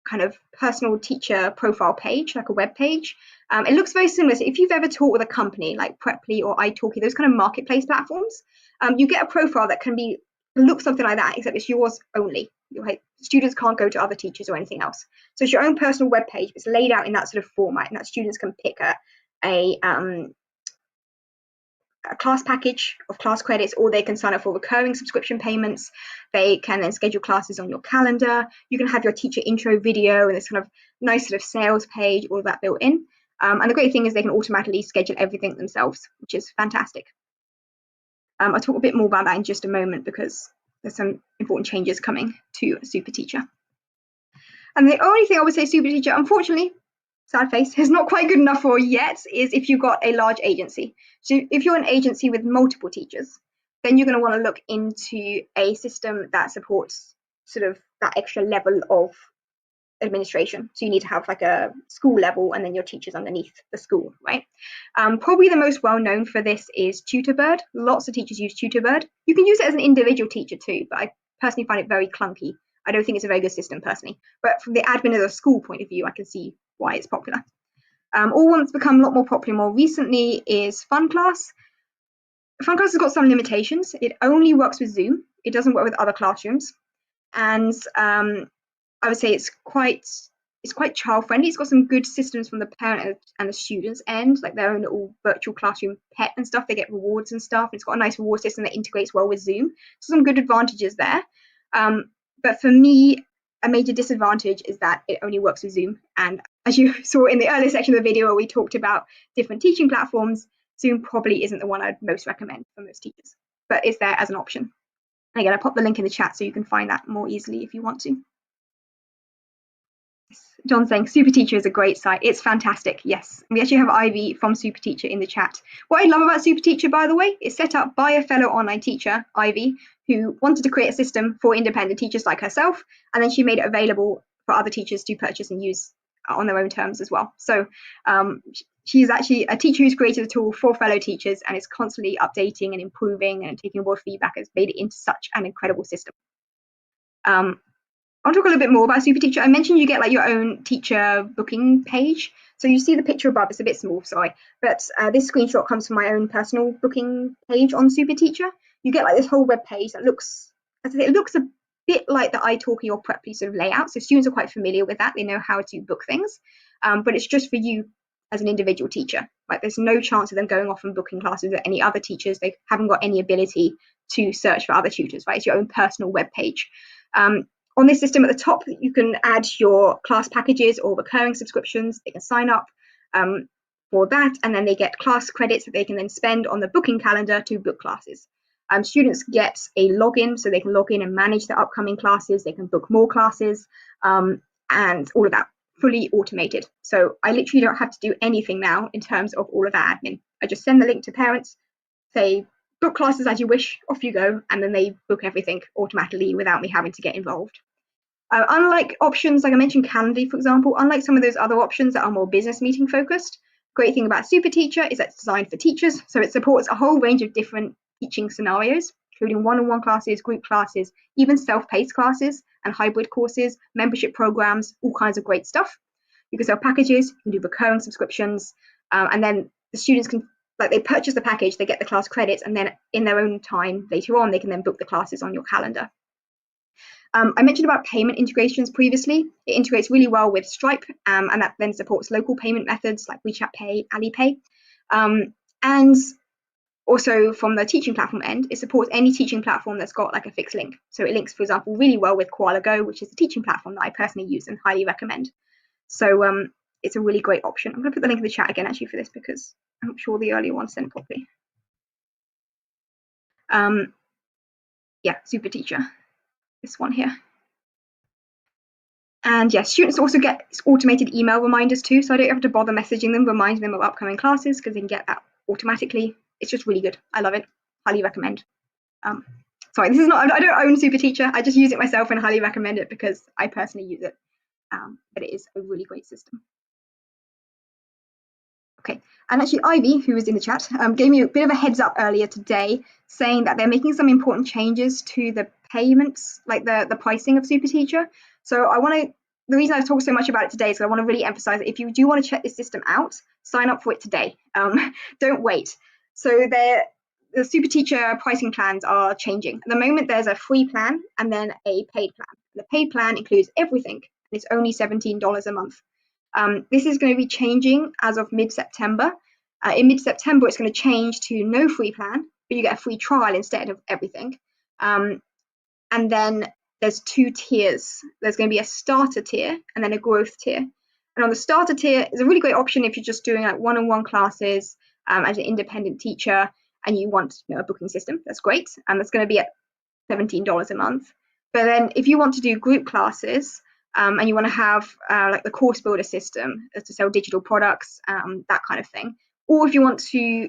kind of personal teacher profile page, like a web page. It looks very similar. So if you've ever taught with a company like Preply or italki, those kind of marketplace platforms, you get a profile that can look something like that, except it's yours only. Students can't go to other teachers or anything else. So it's your own personal web page. It's laid out in that sort of format, and that students can pick a class package of class credits, or they can sign up for recurring subscription payments. They can then schedule classes on your calendar. You can have your teacher intro video and this kind of nice sort of sales page, all of that built in. And the great thing is they can automatically schedule everything themselves, which is fantastic. I'll talk a bit more about that in just a moment because there's some important changes coming to Super Teacher. And the only thing I would say Super Teacher, unfortunately, sad face, is not quite good enough for yet is if you've got a large agency. So if you're an agency with multiple teachers, then you're going to want to look into a system that supports sort of that extra level of administration. So you need to have like a school level and then your teachers underneath the school, right? Probably the most well known for this is Tutorbird. Lots of teachers use Tutorbird. You can use it as an individual teacher too, but I personally find it very clunky. I don't think it's a very good system personally, but from the admin of the school point of view, I can see why it's popular. All one's become a lot more popular more recently is FunClass. FunClass has got some limitations. It only works with Zoom. It doesn't work with other classrooms. And I would say it's quite child friendly. It's got some good systems from the parent and the students end, like their own little virtual classroom pet and stuff. They get rewards and stuff. It's got a nice reward system that integrates well with Zoom. So some good advantages there. But for me, a major disadvantage is that it only works with Zoom. And as you saw in the earlier section of the video where we talked about different teaching platforms, Zoom probably isn't the one I'd most recommend for most teachers, but it's there as an option. And again, I'll pop the link in the chat so you can find that more easily if you want to. John's saying Super Teacher is a great site. It's fantastic. Yes, we actually have Ivy from Super Teacher in the chat. What I love about Super Teacher, by the way, is set up by a fellow online teacher, Ivy, who wanted to create a system for independent teachers like herself, and then she made it available for other teachers to purchase and use on their own terms as well. So she's actually a teacher who's created a tool for fellow teachers and is constantly updating and improving and taking on board feedback, has made it into such an incredible system. I'll talk a little bit more about Super Teacher. I mentioned you get like your own teacher booking page. So you see the picture above, it's a bit small, sorry. But this screenshot comes from my own personal booking page on Super Teacher. You get like this whole web page that looks, as I say, it looks a bit like the italki or Preply sort of layout. So students are quite familiar with that. They know how to book things, but it's just for you as an individual teacher. Like there's no chance of them going off and booking classes with any other teachers. They haven't got any ability to search for other tutors, right? It's your own personal web page. On this system at the top, you can add your class packages or recurring subscriptions. They can sign up for that, and then they get class credits that they can then spend on the booking calendar to book classes. Students get a login, so they can log in and manage their upcoming classes. They can book more classes, and all of that fully automated. So I literally don't have to do anything now in terms of all of that admin. I just send the link to parents, say, book classes as you wish, off you go, and then they book everything automatically without me having to get involved. Unlike options, like I mentioned Calendly, for example, unlike some of those other options that are more business meeting focused, great thing about Super Teacher is that it's designed for teachers, so it supports a whole range of different teaching scenarios, including one-on-one classes, group classes, even self-paced classes and hybrid courses, membership programs, all kinds of great stuff. You can sell packages, you can do recurring subscriptions, and then the students can, like they purchase the package, they get the class credits, and then in their own time later on, they can then book the classes on your calendar. I mentioned about payment integrations previously. It integrates really well with Stripe, and that then supports local payment methods like WeChat Pay, Alipay. And also from the teaching platform end, it supports any teaching platform that's got like a fixed link. So it links, for example, really well with Koala Go, which is the teaching platform that I personally use and highly recommend. So it's a really great option. I'm going to put the link in the chat again actually for this because I'm not sure the earlier one sent properly. Yeah, Super Teacher. This one here. And yes, students also get automated email reminders too, so I don't have to bother messaging them, reminding them of upcoming classes because they can get that automatically. It's just really good. I love it. Highly recommend. Sorry, this is not, I don't own Super Teacher. I just use it myself and highly recommend it because I personally use it. But it is a really great system. Okay, and actually Ivy, who was in the chat, gave me a bit of a heads up earlier today saying that they're making some important changes to the payments, like the pricing of Super Teacher. So I want to the reason I've talked so much about it today is I want to really emphasize that if you do want to check this system out, sign up for it today. Don't wait. So the super teacher pricing plans are changing. At the moment, there's a free plan and then a paid plan. The paid plan includes everything, and it's only $17 a month. This is going to be changing as of mid-September. In mid-September, it's going to change to no free plan, but you get a free trial instead of everything. And then there's 2 tiers. There's going to be a starter tier and then a growth tier. And on the starter tier is a really great option if you're just doing like one-on-one classes as an independent teacher and you want a booking system. That's great. And that's going to be at $17 a month. But then if you want to do group classes and you want to have like the course builder system to sell digital products, that kind of thing, or if you want to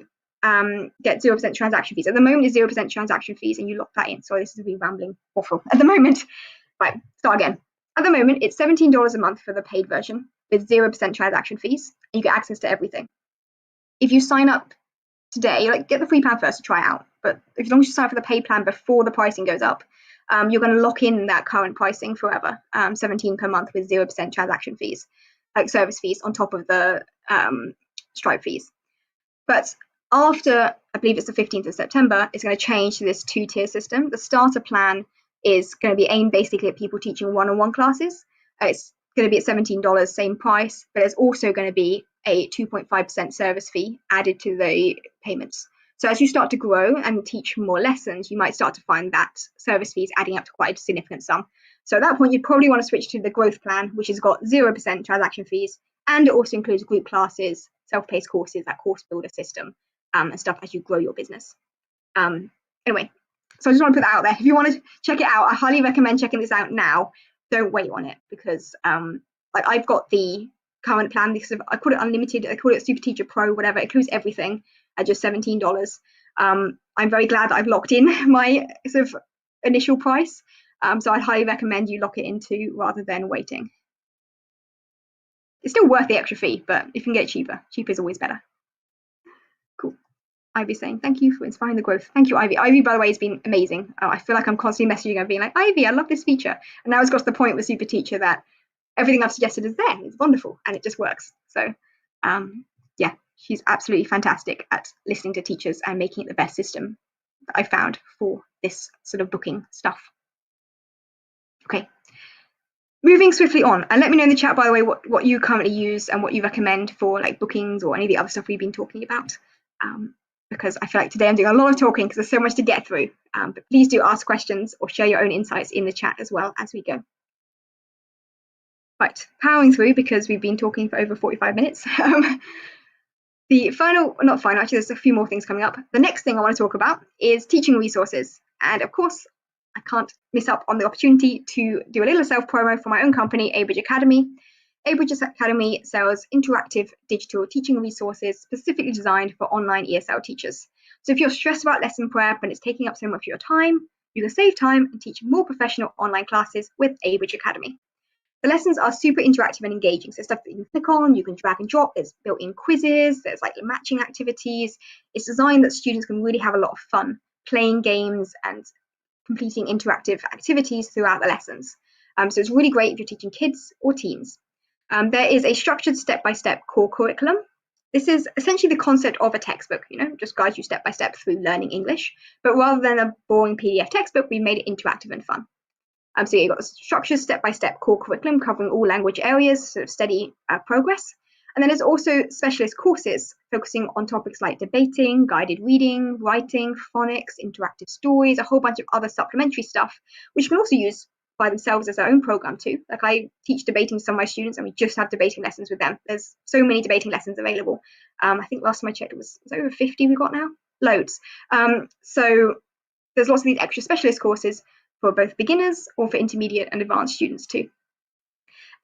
get 0% transaction fees. At the moment, it's 0% transaction fees, and you lock that in. Sorry, this is a really rambling waffle. At the moment, right, start again. At the moment, it's $17 a month for the paid version with 0% transaction fees, and you get access to everything. If you sign up today, like get the free plan first to try out, but as long as you sign up for the paid plan before the pricing goes up, you're going to lock in that current pricing forever, $17 per month with 0% transaction fees, like service fees on top of the Stripe fees. But after, I believe it's the 15th of September, it's going to change to this 2-tier system. The starter plan is going to be aimed basically at people teaching one-on-one classes. It's going to be at $17, same price, but there's also going to be a 2.5% service fee added to the payments. So as you start to grow and teach more lessons, you might start to find that service fees adding up to quite a significant sum. So at that point, you'd probably want to switch to the growth plan, which has got 0% transaction fees, and it also includes group classes, self-paced courses, that course builder system, and stuff as you grow your business. Anyway, so I just want to put that out there. If you want to check it out, I highly recommend checking this out now. Don't wait on it because like I've got the current plan because I call it unlimited, I call it Super Teacher Pro, whatever. It includes everything at just $17. I'm very glad that I've locked in my sort of initial price. So I'd highly recommend you lock it into rather than waiting. It's still worth the extra fee, but if you can get it cheaper, cheaper is always better. Cool. Ivy's saying, thank you for inspiring the growth. Thank you, Ivy. Ivy, by the way, has been amazing. I feel like I'm constantly messaging her being like, Ivy, I love this feature. And now it's got to the point with Super Teacher that everything I've suggested is there. It's wonderful and it just works. So yeah, she's absolutely fantastic at listening to teachers and making it the best system that I found for this sort of booking stuff. Okay. Moving swiftly on, and let me know in the chat, by the way, what you currently use and what you recommend for like bookings or any of the other stuff we've been talking about. Because I feel like today I'm doing a lot of talking because there's so much to get through. But please do ask questions or share your own insights in the chat as well as we go. Right, powering through because we've been talking for over 45 minutes. The final, not final, actually there's a few more things coming up. The next thing I want to talk about is teaching resources. And of course, I can't miss up on the opportunity to do a little self-promo for my own company, Abridge Academy. Abridge Academy sells interactive digital teaching resources specifically designed for online ESL teachers. So if you're stressed about lesson prep and it's taking up so much of your time, you can save time and teach more professional online classes with Abridge Academy. The lessons are super interactive and engaging. So stuff that you can click on, you can drag and drop, there's built-in quizzes, there's like matching activities. It's designed that students can really have a lot of fun playing games and completing interactive activities throughout the lessons. So it's really great if you're teaching kids or teens. There is a structured step-by-step core curriculum. This is essentially the concept of a textbook, just guides you step-by-step through learning English. But rather than a boring PDF textbook, we made it interactive and fun. So you've got the structured step-by-step core curriculum covering all language areas, sort of steady progress. And then there's also specialist courses focusing on topics like debating, guided reading, writing, phonics, interactive stories, a whole bunch of other supplementary stuff, which you can also use by themselves as their own program too. Like I teach debating to some of my students and we just have debating lessons with them. There's so many debating lessons available. I think last time I checked it was over 50 we've got now, loads. So there's lots of these extra specialist courses for both beginners or for intermediate and advanced students too.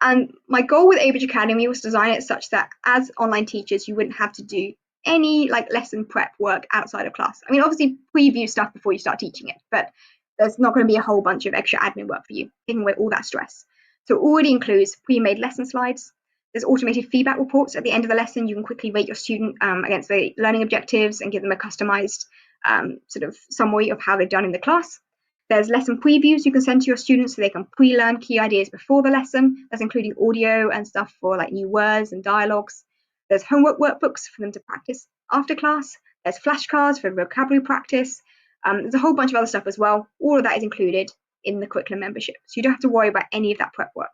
And my goal with Abridge Academy was to design it such that as online teachers, you wouldn't have to do any like lesson prep work outside of class. I mean, obviously preview stuff before you start teaching it, but there's not going to be a whole bunch of extra admin work for you, taking away all that stress. So it already includes pre-made lesson slides. There's automated feedback reports at the end of the lesson. You can quickly rate your student against the learning objectives and give them a customized sort of summary of how they've done in the class. There's lesson previews you can send to your students so they can pre-learn key ideas before the lesson. That's including audio and stuff for like new words and dialogues. There's homework workbooks for them to practice after class. There's flashcards for vocabulary practice. There's a whole bunch of other stuff as well. All of that is included in the curriculum membership, so you don't have to worry about any of that prep work.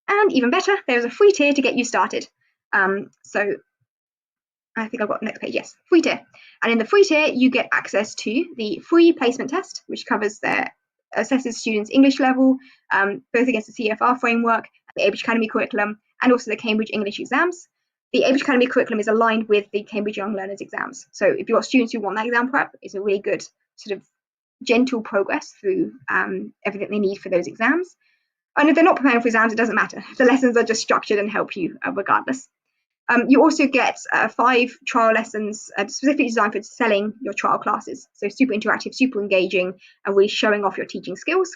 And even better, there's a free tier to get you started. So I think I've got the next page, yes, free tier. And in the free tier, you get access to the free placement test, which covers assesses students' English level, both against the CFR framework, the Cambridge Academy curriculum, and also the Cambridge English exams. The Cambridge Academy curriculum is aligned with the Cambridge Young Learners exams. So if you've got students who want that exam prep, it's a really good sort of gentle progress through everything they need for those exams. And if they're not preparing for exams, it doesn't matter. The lessons are just structured and help you regardless. You also get 5 trial lessons specifically designed for selling your trial classes. So super interactive, super engaging, and really showing off your teaching skills.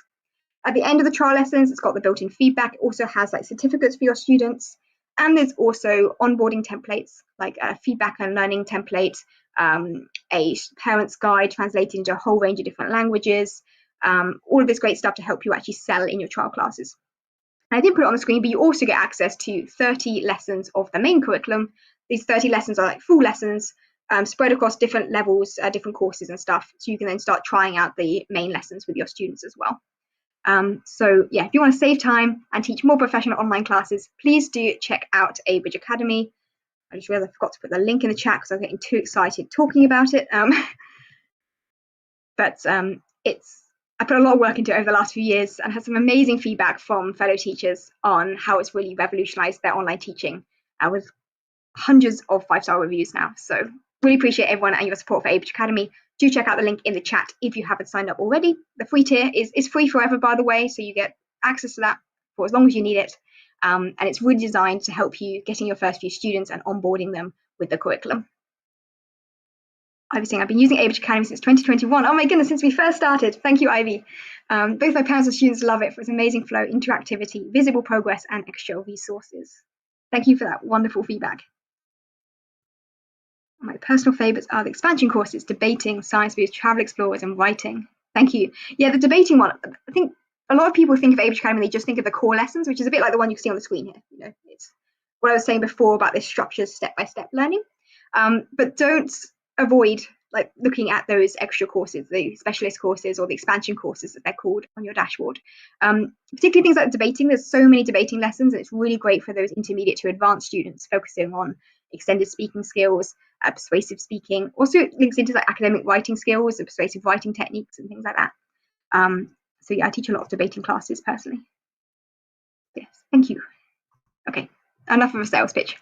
At the end of the trial lessons, it's got the built-in feedback. It also has like certificates for your students. And there's also onboarding templates, like a feedback and learning template, a parent's guide translated into a whole range of different languages, all of this great stuff to help you actually sell in your trial classes. And I didn't put it on the screen, but you also get access to 30 lessons of the main curriculum. These 30 lessons are like full lessons spread across different levels, different courses and stuff. So you can then start trying out the main lessons with your students as well. So yeah, if you want to save time and teach more professional online classes, please do check out Abridge Academy. I just realized I forgot to put the link in the chat because I was getting too excited talking about it. But I put a lot of work into it over the last few years and had some amazing feedback from fellow teachers on how it's really revolutionized their online teaching with hundreds of 5-star reviews now. So really appreciate everyone and your support for Abridge Academy. Do check out the link in the chat if you haven't signed up already. The free tier is free forever, by the way, so you get access to that for as long as you need it. And it's really designed to help you getting your first few students and onboarding them with the curriculum. I've been using Abridge Academy since 2021. Oh my goodness, since we first started. Thank you, Ivy. Both my parents and students love it for its amazing flow, interactivity, visible progress, and extra resources. Thank you for that wonderful feedback. My personal favorites are the expansion courses, debating, science boost, travel explorers, and writing. Thank you. Yeah, the debating one, I think a lot of people think of Abridge Academy, they just think of the core lessons, which is a bit like the one you can see on the screen here. You know, it's what I was saying before about this structured step-by-step learning. But don't avoid like looking at those extra courses, the specialist courses or the expansion courses that they're called on your dashboard. Particularly things like debating. There's so many debating lessons, and it's really great for those intermediate to advanced students focusing on extended speaking skills, persuasive speaking. Also it links into like academic writing skills and persuasive writing techniques and things like that. So yeah, I teach a lot of debating classes personally. Yes, thank you. Okay, enough of a sales pitch.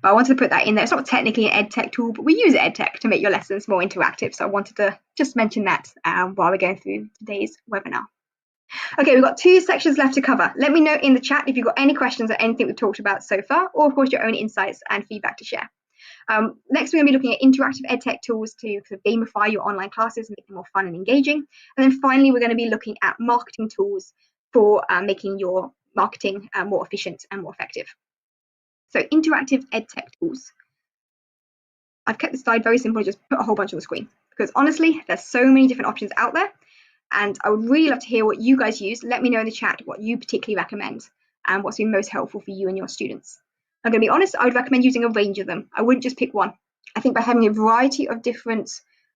But I wanted to put that in there. It's not technically an EdTech tool, but we use EdTech to make your lessons more interactive. So I wanted to just mention that while we're going through today's webinar. Okay, we've got 2 sections left to cover. Let me know in the chat if you've got any questions or anything we've talked about so far, or of course your own insights and feedback to share. Next, we're going to be looking at interactive EdTech tools to sort of gamify your online classes and make them more fun and engaging. And then finally, we're going to be looking at marketing tools for making your marketing more efficient and more effective. So interactive EdTech tools. I've kept this slide very simple, just put a whole bunch on the screen because honestly, there's so many different options out there. And I would really love to hear what you guys use. Let me know in the chat what you particularly recommend and what's been most helpful for you and your students. I'm going to be honest, I would recommend using a range of them. I wouldn't just pick one. I think by having a variety of different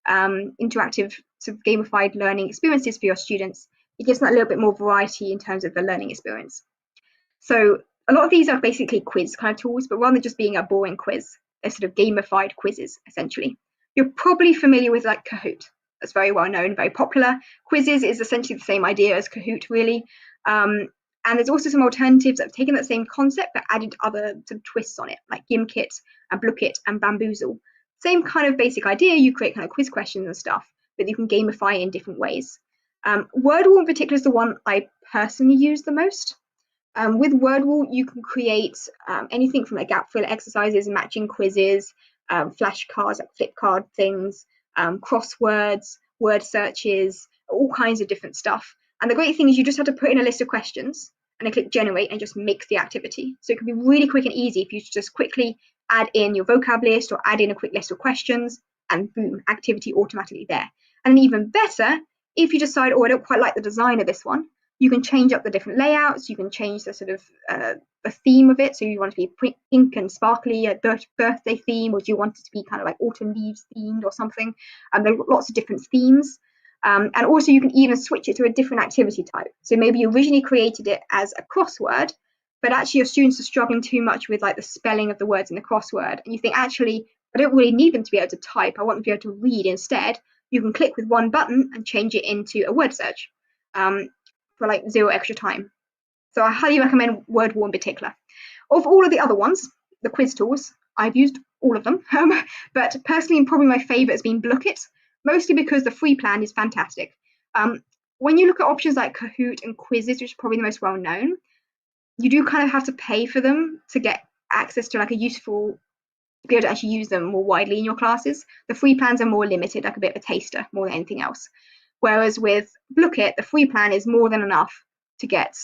interactive sort of gamified learning experiences for your students, it gives them a little bit more variety in terms of the learning experience. So a lot of these are basically quiz kind of tools, but rather than just being a boring quiz, they're sort of gamified quizzes, essentially. You're probably familiar with like Kahoot. That's very well known, very popular. Quizizz is essentially the same idea as Kahoot, really. And there's also some alternatives that have taken that same concept but added other sort of twists on it, like Gimkit and Blooket and Bamboozle. Same kind of basic idea, you create kind of quiz questions and stuff, but you can gamify it in different ways. Wordwall in particular is the one I personally use the most. With Wordwall, you can create anything from like gap fill exercises, matching quizzes, flashcards, like flip card things, crosswords, word searches, all kinds of different stuff. And the great thing is you just have to put in a list of questions and then click generate and just make the activity. So it can be really quick and easy if you just quickly add in your vocab list or add in a quick list of questions and boom, activity automatically there. And even better, If you decide, oh, I don't quite like the design of this one, you can change up the different layouts. You can change the sort of the theme of it. So you want it to be pink and sparkly, a birthday theme, or do you want it to be kind of like autumn leaves themed or something? There are lots of different themes. And also you can even switch it to a different activity type. So maybe you originally created it as a crossword, but actually your students are struggling too much with like the spelling of the words in the crossword. And you think, actually, I don't really need them to be able to type. I want them to be able to read instead. You can click with one button and change it into a word search for like 0 extra time. So I highly recommend Wordwall in particular. Of all of the other ones, the quiz tools, I've used all of them. But personally, probably my favorite has been Blooket, mostly because the free plan is fantastic. When you look at options like Kahoot and Quizizz, which is probably the most well known, you do kind of have to pay for them to get access to like a useful, to be able to actually use them more widely in your classes. The free plans are more limited, like a bit of a taster more than anything else. Whereas with Blooket, the free plan is more than enough to get,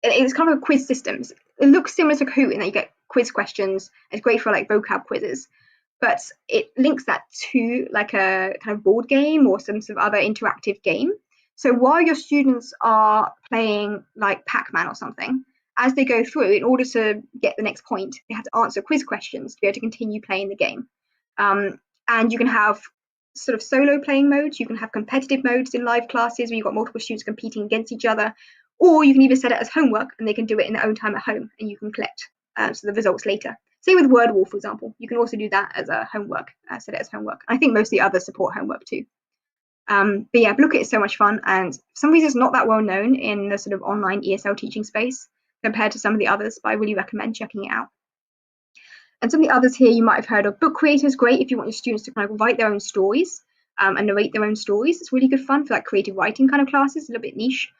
it's kind of a quiz system. It looks similar to Kahoot in that you get quiz questions. It's great for like vocab quizzes, but it links that to like a kind of board game or some sort of other interactive game. So while your students are playing like Pac-Man or something, as they go through, in order to get the next point, they have to answer quiz questions to be able to continue playing the game. And you can have sort of solo playing modes. You can have competitive modes in live classes where you've got multiple students competing against each other, or you can even set it as homework and they can do it in their own time at home and you can collect the results later. Say with Wordwall, for example, you can also do that as a homework, set it as homework. I think most of the others support homework too. But yeah, Blooket is so much fun, and for some reason it's not that well known in the sort of online ESL teaching space compared to some of the others, but I really recommend checking it out. And some of the others here you might have heard of. Book Creator is great if you want your students to kind of write their own stories and narrate their own stories. It's really good fun for like creative writing kind of classes, a little bit niche.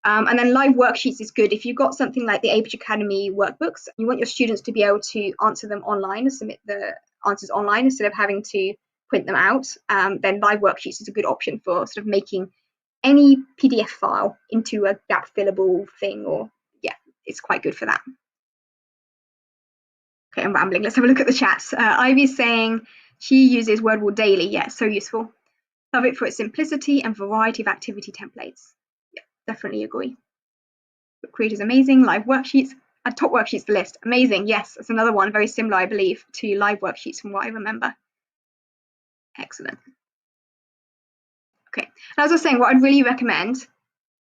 And then LiveWorksheets is good if you've got something like the Abridge Academy workbooks. You want your students to be able to answer them online and submit the answers online instead of having to print them out. Then LiveWorksheets is a good option for sort of making any PDF file into a gap fillable thing, or yeah, it's quite good for that. Okay, I'm rambling. Let's have a look at the chats. Ivy's saying she uses Wordwall daily. Yeah, it's so useful. Love it for its simplicity and variety of activity templates. Yeah, definitely agree. Book Creator is amazing. LiveWorksheets. Add top worksheets to the list. Amazing. Yes, that's another one very similar, I believe, to LiveWorksheets from what I remember. Excellent. Okay, and as I was saying, what I'd really recommend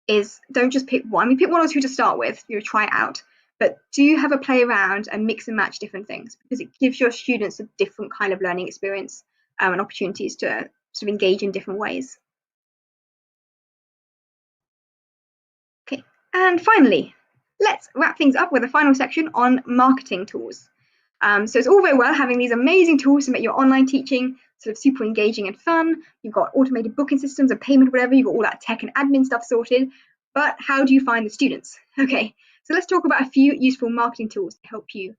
is don't just pick one. We pick one or two to start with, try it out, but do have a play around and mix and match different things, because it gives your students a different kind of learning experience and opportunities to sort of engage in different ways. Okay, and finally, let's wrap things up with a final section on marketing tools. So it's all very well having these amazing tools to make your online teaching sort of super engaging and fun. You've got automated booking systems and payment, whatever. You've got all that tech and admin stuff sorted. But how do you find the students? Okay, so let's talk about a few useful marketing tools to help you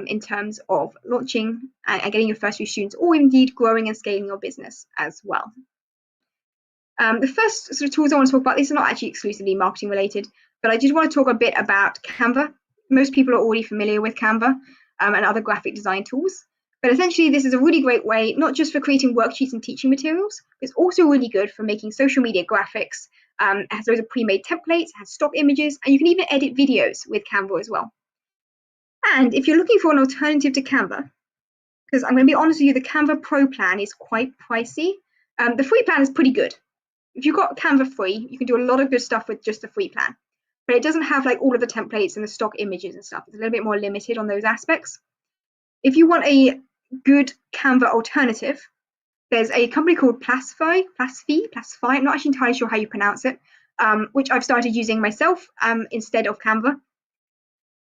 in terms of launching and getting your first few students, or indeed growing and scaling your business as well. The first sort of tools I want to talk about, these are not actually exclusively marketing related, but I did want to talk a bit about Canva. Most people are already familiar with Canva and other graphic design tools. But essentially, this is a really great way, not just for creating worksheets and teaching materials, but it's also really good for making social media graphics. It has loads of pre-made templates, it has stock images, and you can even edit videos with Canva as well. And if you're looking for an alternative to Canva, because I'm going to be honest with you, the Canva Pro plan is quite pricey. The free plan is pretty good. If you've got Canva free, you can do a lot of good stuff with just the free plan. But it doesn't have like all of the templates and the stock images and stuff. It's a little bit more limited on those aspects. If you want a good Canva alternative, there's a company called Plastify. I'm not actually entirely sure how you pronounce it, which I've started using myself instead of Canva.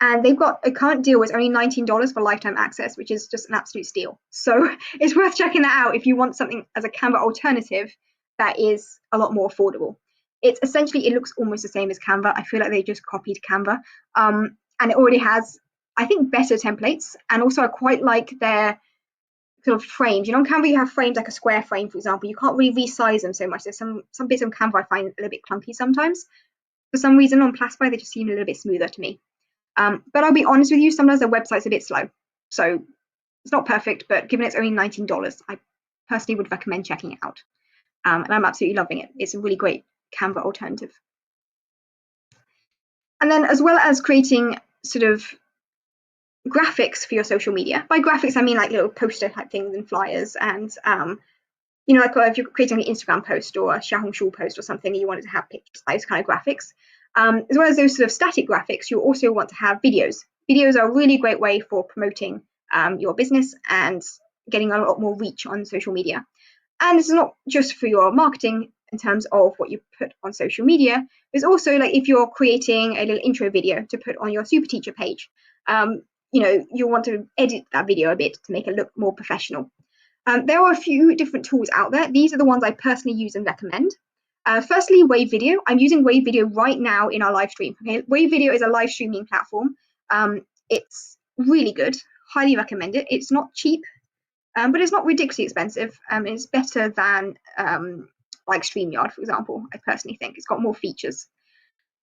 And they've got a current deal where it's only $19 for lifetime access, which is just an absolute steal. So it's worth checking that out if you want something as a Canva alternative that is a lot more affordable. It's essentially, it looks almost the same as Canva. I feel like they just copied Canva. And it already has, I think, better templates. And also I quite like their sort of frames. You know, on Canva you have frames like a square frame, for example. You can't really resize them so much. There's some bits on Canva I find a little bit clunky sometimes. For some reason on Plastify they just seem a little bit smoother to me. But I'll be honest with you, sometimes their website's a bit slow. So it's not perfect, but given it's only $19, I personally would recommend checking it out. and I'm absolutely loving it. It's a really great Canva alternative. And then as well as creating sort of graphics for your social media. By graphics, I mean like little poster type things and flyers, and like if you're creating an Instagram post or a Xiaohongshu post or something, you want it to have pictures, those kind of graphics. As well as those sort of static graphics, you also want to have videos. Videos are a really great way for promoting your business and getting a lot more reach on social media. And this is not just for your marketing in terms of what you put on social media. It's also like if you're creating a little intro video to put on your super teacher page, you'll want to edit that video a bit to make it look more professional. There are a few different tools out there. These are the ones I personally use and recommend. Firstly, Wave Video. I'm using Wave Video right now in our live stream. Okay? Wave Video is a live streaming platform. It's really good. Highly recommend it. It's not cheap, but it's not ridiculously expensive. It's better than like StreamYard, for example. I personally think it's got more features.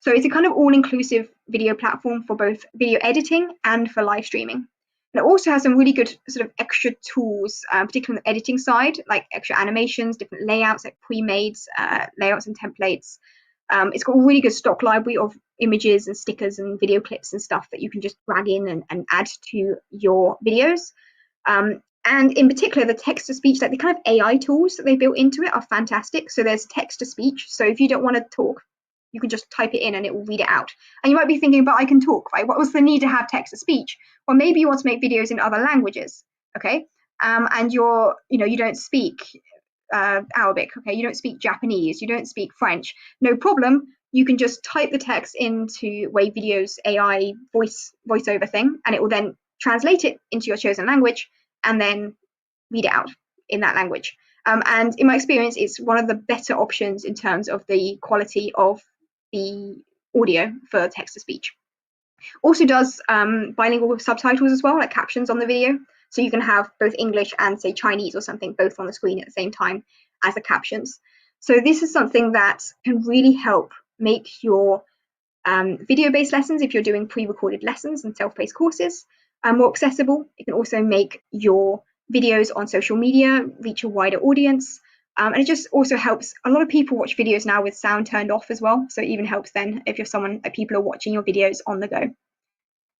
So it's a kind of all-inclusive video platform for both video editing and for live streaming. And it also has some really good sort of extra tools, particularly on the editing side, like extra animations, different layouts, like pre-made layouts and templates. It's got a really good stock library of images and stickers and video clips and stuff that you can just drag in and add to your videos. And in particular, the text-to-speech, like the kind of AI tools that they built into it are fantastic. So there's text-to-speech. So if you don't want to talk, you can just type it in and it will read it out. And you might be thinking, but I can talk, right? What was the need to have text-to-speech? Well, maybe you want to make videos in other languages, okay? And you don't speak Arabic, okay? You don't speak Japanese, you don't speak French. No problem. You can just type the text into Wave Video's AI voiceover thing, and it will then translate it into your chosen language and then read it out in that language. And in my experience, it's one of the better options in terms of the quality of the audio for text-to-speech. Also does bilingual subtitles as well, like captions on the video. So you can have both English and, say, Chinese or something both on the screen at the same time as the captions. So this is something that can really help make your video-based lessons, if you're doing pre-recorded lessons and self-paced courses, more accessible. It can also make your videos on social media reach a wider audience. And it just also helps. A lot of people watch videos now with sound turned off as well. So it even helps then if you're someone that people are watching your videos on the go.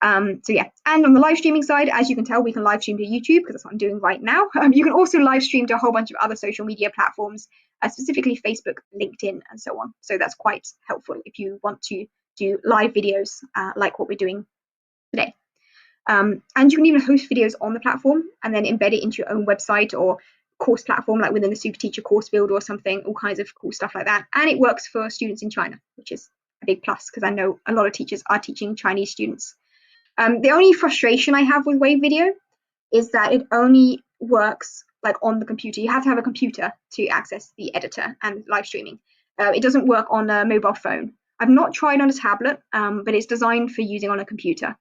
So yeah, and on the live streaming side, as you can tell, we can live stream to YouTube because that's what I'm doing right now. You can also live stream to a whole bunch of other social media platforms, specifically Facebook, LinkedIn, and so on. So that's quite helpful if you want to do live videos like what we're doing today. And you can even host videos on the platform and then embed it into your own website or course platform, like within the Super Teacher course builder or something, all kinds of cool stuff like that. And it works for students in China, which is a big plus because I know a lot of teachers are teaching Chinese students. The only frustration I have with Wave Video is that it only works like on the computer. You have to have a computer to access the editor and live streaming. It doesn't work on a mobile phone. I've not tried on a tablet, but it's designed for using on a computer.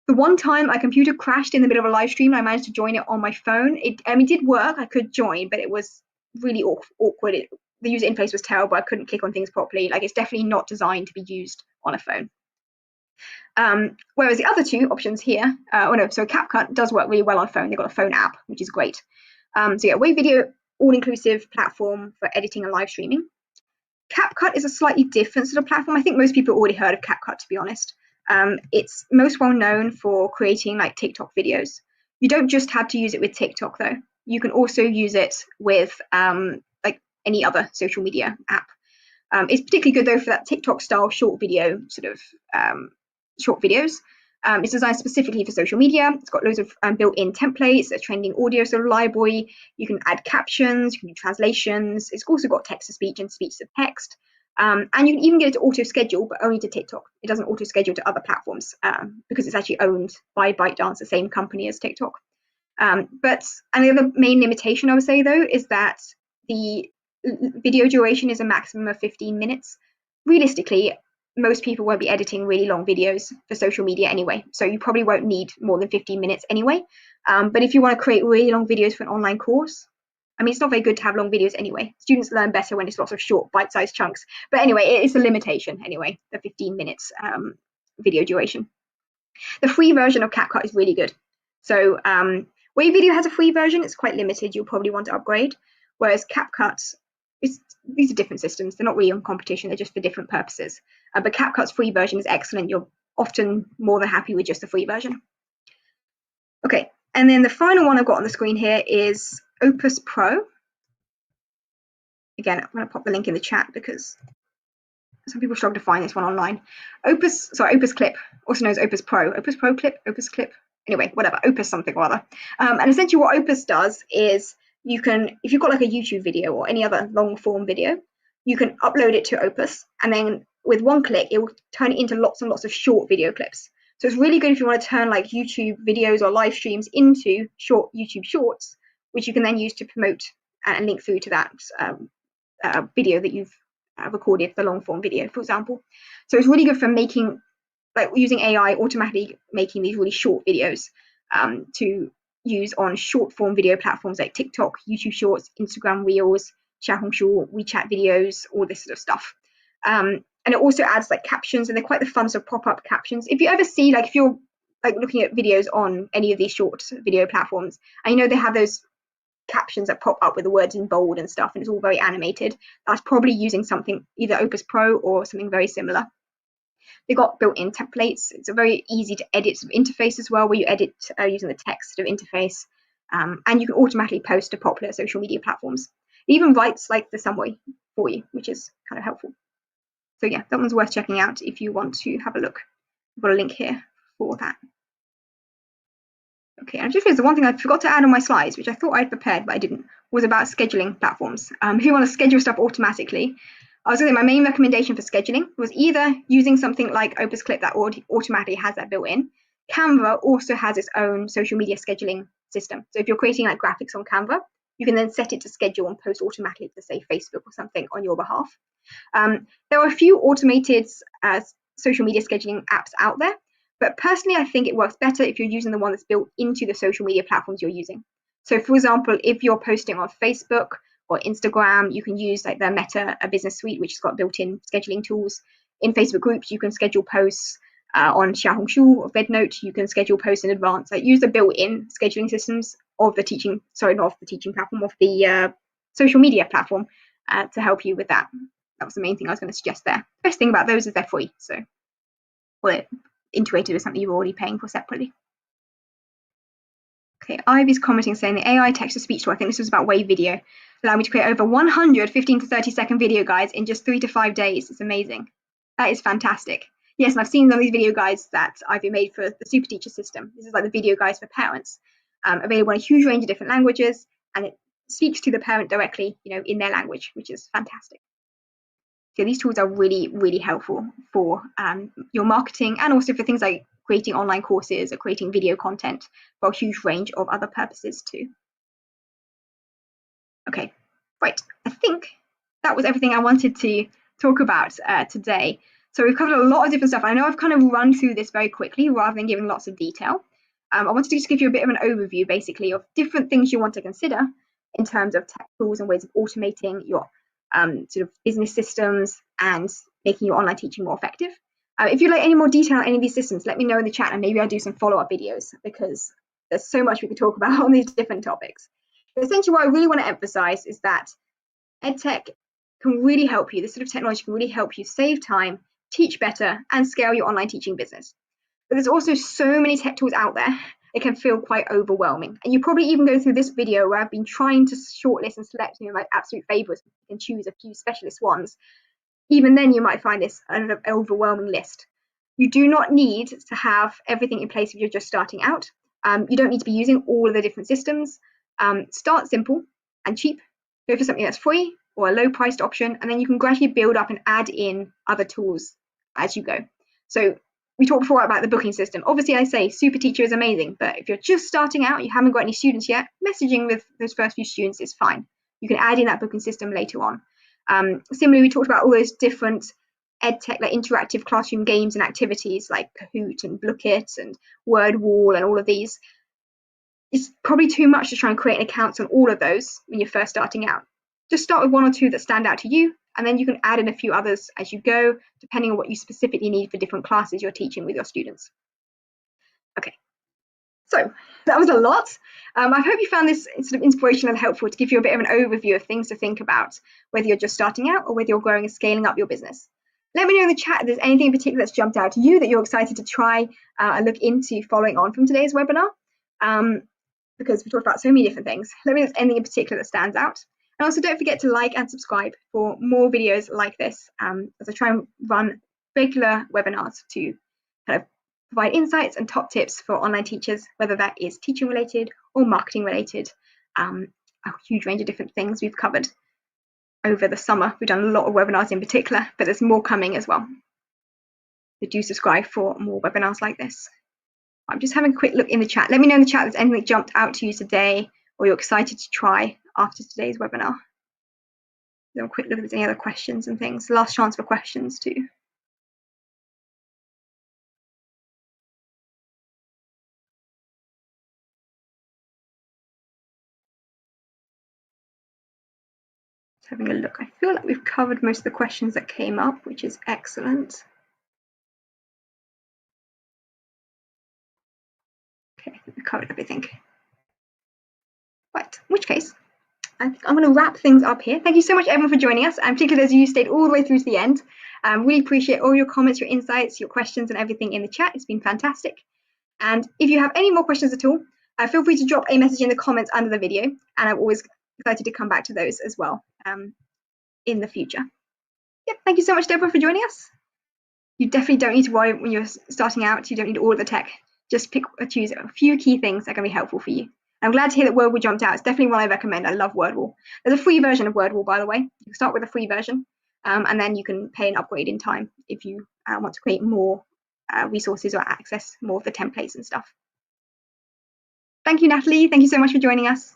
The one time a computer crashed in the middle of a live stream, I managed to join it on my phone. It did work. I could join, but it was really awkward. The user interface was terrible. I couldn't click on things properly. Like, it's definitely not designed to be used on a phone. Whereas the other two options here, so CapCut does work really well on phone. They've got a phone app, which is great. So yeah, Wave Video, all-inclusive platform for editing and live streaming. CapCut is a slightly different sort of platform. I think most people have already heard of CapCut, to be honest. It's most well known for creating like TikTok videos. You don't just have to use it with TikTok though. You can also use it with like any other social media app. It's particularly good though for that TikTok style short video sort of short videos. It's designed specifically for social media. It's got loads of built-in templates, a trending audio sort of library. You can add captions, you can do translations. It's also got text-to-speech and speech-to-text. And you can even get it to auto-schedule, but only to TikTok. It doesn't auto-schedule to other platforms because it's actually owned by ByteDance, the same company as TikTok. But another main limitation I would say though is that the video duration is a maximum of 15 minutes. Realistically, most people won't be editing really long videos for social media anyway, so you probably won't need more than 15 minutes anyway. But if you want to create really long videos for an online course, I mean, it's not very good to have long videos anyway. Students learn better when it's lots of short, bite-sized chunks. But anyway, it is a limitation anyway, the 15 minutes video duration. The free version of CapCut is really good. So Wave Video has a free version. It's quite limited. You'll probably want to upgrade. Whereas CapCut these are different systems. They're not really on competition. They're just for different purposes. But CapCut's free version is excellent. You're often more than happy with just the free version. Okay, and then the final one I've got on the screen here is Opus Pro. Again, I'm going to pop the link in the chat because some people struggle to find this one online. Opus Clip, also known as Opus Pro. Opus Pro Clip, Opus Clip. Anyway, whatever, Opus something or other. And essentially what Opus does is you can, if you've got like a YouTube video or any other long form video, you can upload it to Opus, and then with one click, it will turn it into lots and lots of short video clips. So it's really good if you want to turn like YouTube videos or live streams into short YouTube shorts, which you can then use to promote and link through to that video that you've recorded, the long form video, for example. So it's really good for making, like using AI, automatically making these really short videos to use on short form video platforms like TikTok, YouTube Shorts, Instagram Reels, Xiaohongshu, WeChat videos, all this sort of stuff. And it also adds like captions, and they're quite the fun sort of pop-up captions. If you ever see, like if you're like looking at videos on any of these short video platforms, and you know they have those captions that pop up with the words in bold and stuff, and it's all very animated, that's probably using something, either Opus Pro or something very similar. They've got built-in templates. It's a very easy to edit sort of interface as well, where you edit using the text sort of interface, and you can automatically post to popular social media platforms. It even writes like the summary for you, which is kind of helpful. So yeah, that one's worth checking out if you want to have a look. I've got a link here for that. Okay, I just realized the one thing I forgot to add on my slides, which I thought I'd prepared but I didn't, was about scheduling platforms. If you want to schedule stuff automatically, I was going to say my main recommendation for scheduling was either using something like Opus Clip that automatically has that built in. Canva also has its own social media scheduling system. So if you're creating like graphics on Canva, you can then set it to schedule and post automatically to say Facebook or something on your behalf. There are a few automated social media scheduling apps out there, but personally, I think it works better if you're using the one that's built into the social media platforms you're using. So for example, if you're posting on Facebook or Instagram, you can use like the Meta Business Suite, which has got built-in scheduling tools. In Facebook groups, you can schedule posts. On Xiaohongshu or VedNote, you can schedule posts in advance. Like use the built-in scheduling systems of the teaching, sorry, not of the teaching platform, of the social media platform to help you with that. That was the main thing I was going to suggest there. The best thing about those is they're free, so well, they're integrated with something you're already paying for separately. Okay, Ivy's commenting saying the AI text-to-speech tool, I think this was about Wave Video, allowed me to create over 100 15 to 30 second video guides in just 3 to 5 days. It's amazing. That is fantastic. Yes, and I've seen some of these video guides that Ivy made for the Super Teacher system. This is like the video guides for parents, available in a huge range of different languages, and it speaks to the parent directly, you know, in their language, which is fantastic. So these tools are really, really helpful for your marketing, and also for things like creating online courses or creating video content for a huge range of other purposes too. Okay, right. I think that was everything I wanted to talk about today. So we've covered a lot of different stuff. I know I've kind of run through this very quickly rather than giving lots of detail. I wanted to just give you a bit of an overview, basically, of different things you want to consider in terms of tech tools and ways of automating your sort of business systems and making your online teaching more effective. If you'd like any more detail on any of these systems, let me know in the chat, and maybe I'll do some follow-up videos, because there's so much we could talk about on these different topics. But essentially, what I really want to emphasize is that EdTech can really help you. This sort of technology can really help you save time, teach better, and scale your online teaching business. But there's also so many tech tools out there, it can feel quite overwhelming. And you probably even go through this video where I've been trying to shortlist and select, you know, my absolute favorites and choose a few specialist ones. Even then, you might find this an overwhelming list. You do not need to have everything in place if you're just starting out. You don't need to be using all of the different systems. Start simple and cheap. Go for something that's free or a low-priced option, and then you can gradually build up and add in other tools as you go. So we talked before about the booking system. Obviously, I say Super Teacher is amazing, but if you're just starting out, you haven't got any students yet, messaging with those first few students is fine. You can add in that booking system later on. Similarly, we talked about all those different EdTech, like interactive classroom games and activities like Kahoot and Blooket and Wordwall and all of these. It's probably too much to try and create an account on all of those when you're first starting out. Just start with 1 or 2 that stand out to you, and then you can add in a few others as you go, depending on what you specifically need for different classes you're teaching with your students. Okay, So that was a lot. I hope you found this sort of inspirational and helpful to give you a bit of an overview of things to think about, whether you're just starting out or whether you're growing and scaling up your business. Let me know in the chat if there's anything in particular that's jumped out to you that you're excited to try and look into following on from today's webinar, because we talked about so many different things. Let me know if there's anything in particular that stands out. And also don't forget to like and subscribe for more videos like this, as I try and run regular webinars to kind of provide insights and top tips for online teachers, whether that is teaching related or marketing related, a huge range of different things we've covered over the summer. We've done a lot of webinars in particular, but there's more coming as well. So do subscribe for more webinars like this. I'm just having a quick look in the chat. Let me know in the chat if there's anything that jumped out to you today or you're excited to try after today's webinar. Have a quick look if there's any other questions and things. Last chance for questions too. Just having a look. I feel like we've covered most of the questions that came up, which is excellent. Okay, we've covered everything. Right, in which case, I think I'm going to wrap things up here. Thank you so much, everyone, for joining us, and particularly those of you who stayed all the way through to the end. Really appreciate all your comments, your insights, your questions, and everything in the chat. It's been fantastic. And if you have any more questions at all, feel free to drop a message in the comments under the video, and I'm always excited to come back to those as well in the future. Yep, thank you so much, Deborah, for joining us. You definitely don't need to worry when you're starting out. You don't need all of the tech. Just pick or choose a few key things that are going to be helpful for you. I'm glad to hear that Wordwall jumped out. It's definitely one I recommend. I love Wordwall. There's a free version of Wordwall, by the way. You can start with a free version, and then you can pay an upgrade in time if you want to create more resources or access more of the templates and stuff. Thank you, Natalie. Thank you so much for joining us.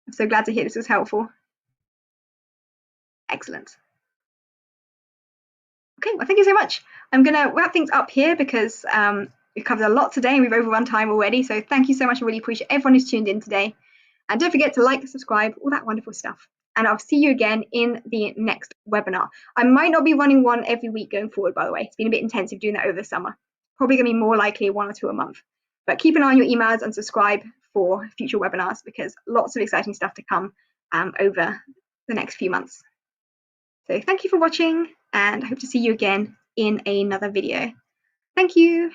I'm so glad to hear this was helpful. Excellent. Okay, well, thank you so much. I'm going to wrap things up here because we've covered a lot today and we've overrun time already. So thank you so much. I really appreciate everyone who's tuned in today. And don't forget to like, subscribe, all that wonderful stuff. And I'll see you again in the next webinar. I might not be running one every week going forward, by the way. It's been a bit intensive doing that over the summer. Probably going to be more likely 1 or 2 a month. But keep an eye on your emails and subscribe for future webinars because lots of exciting stuff to come over the next few months. So thank you for watching, and I hope to see you again in another video. Thank you.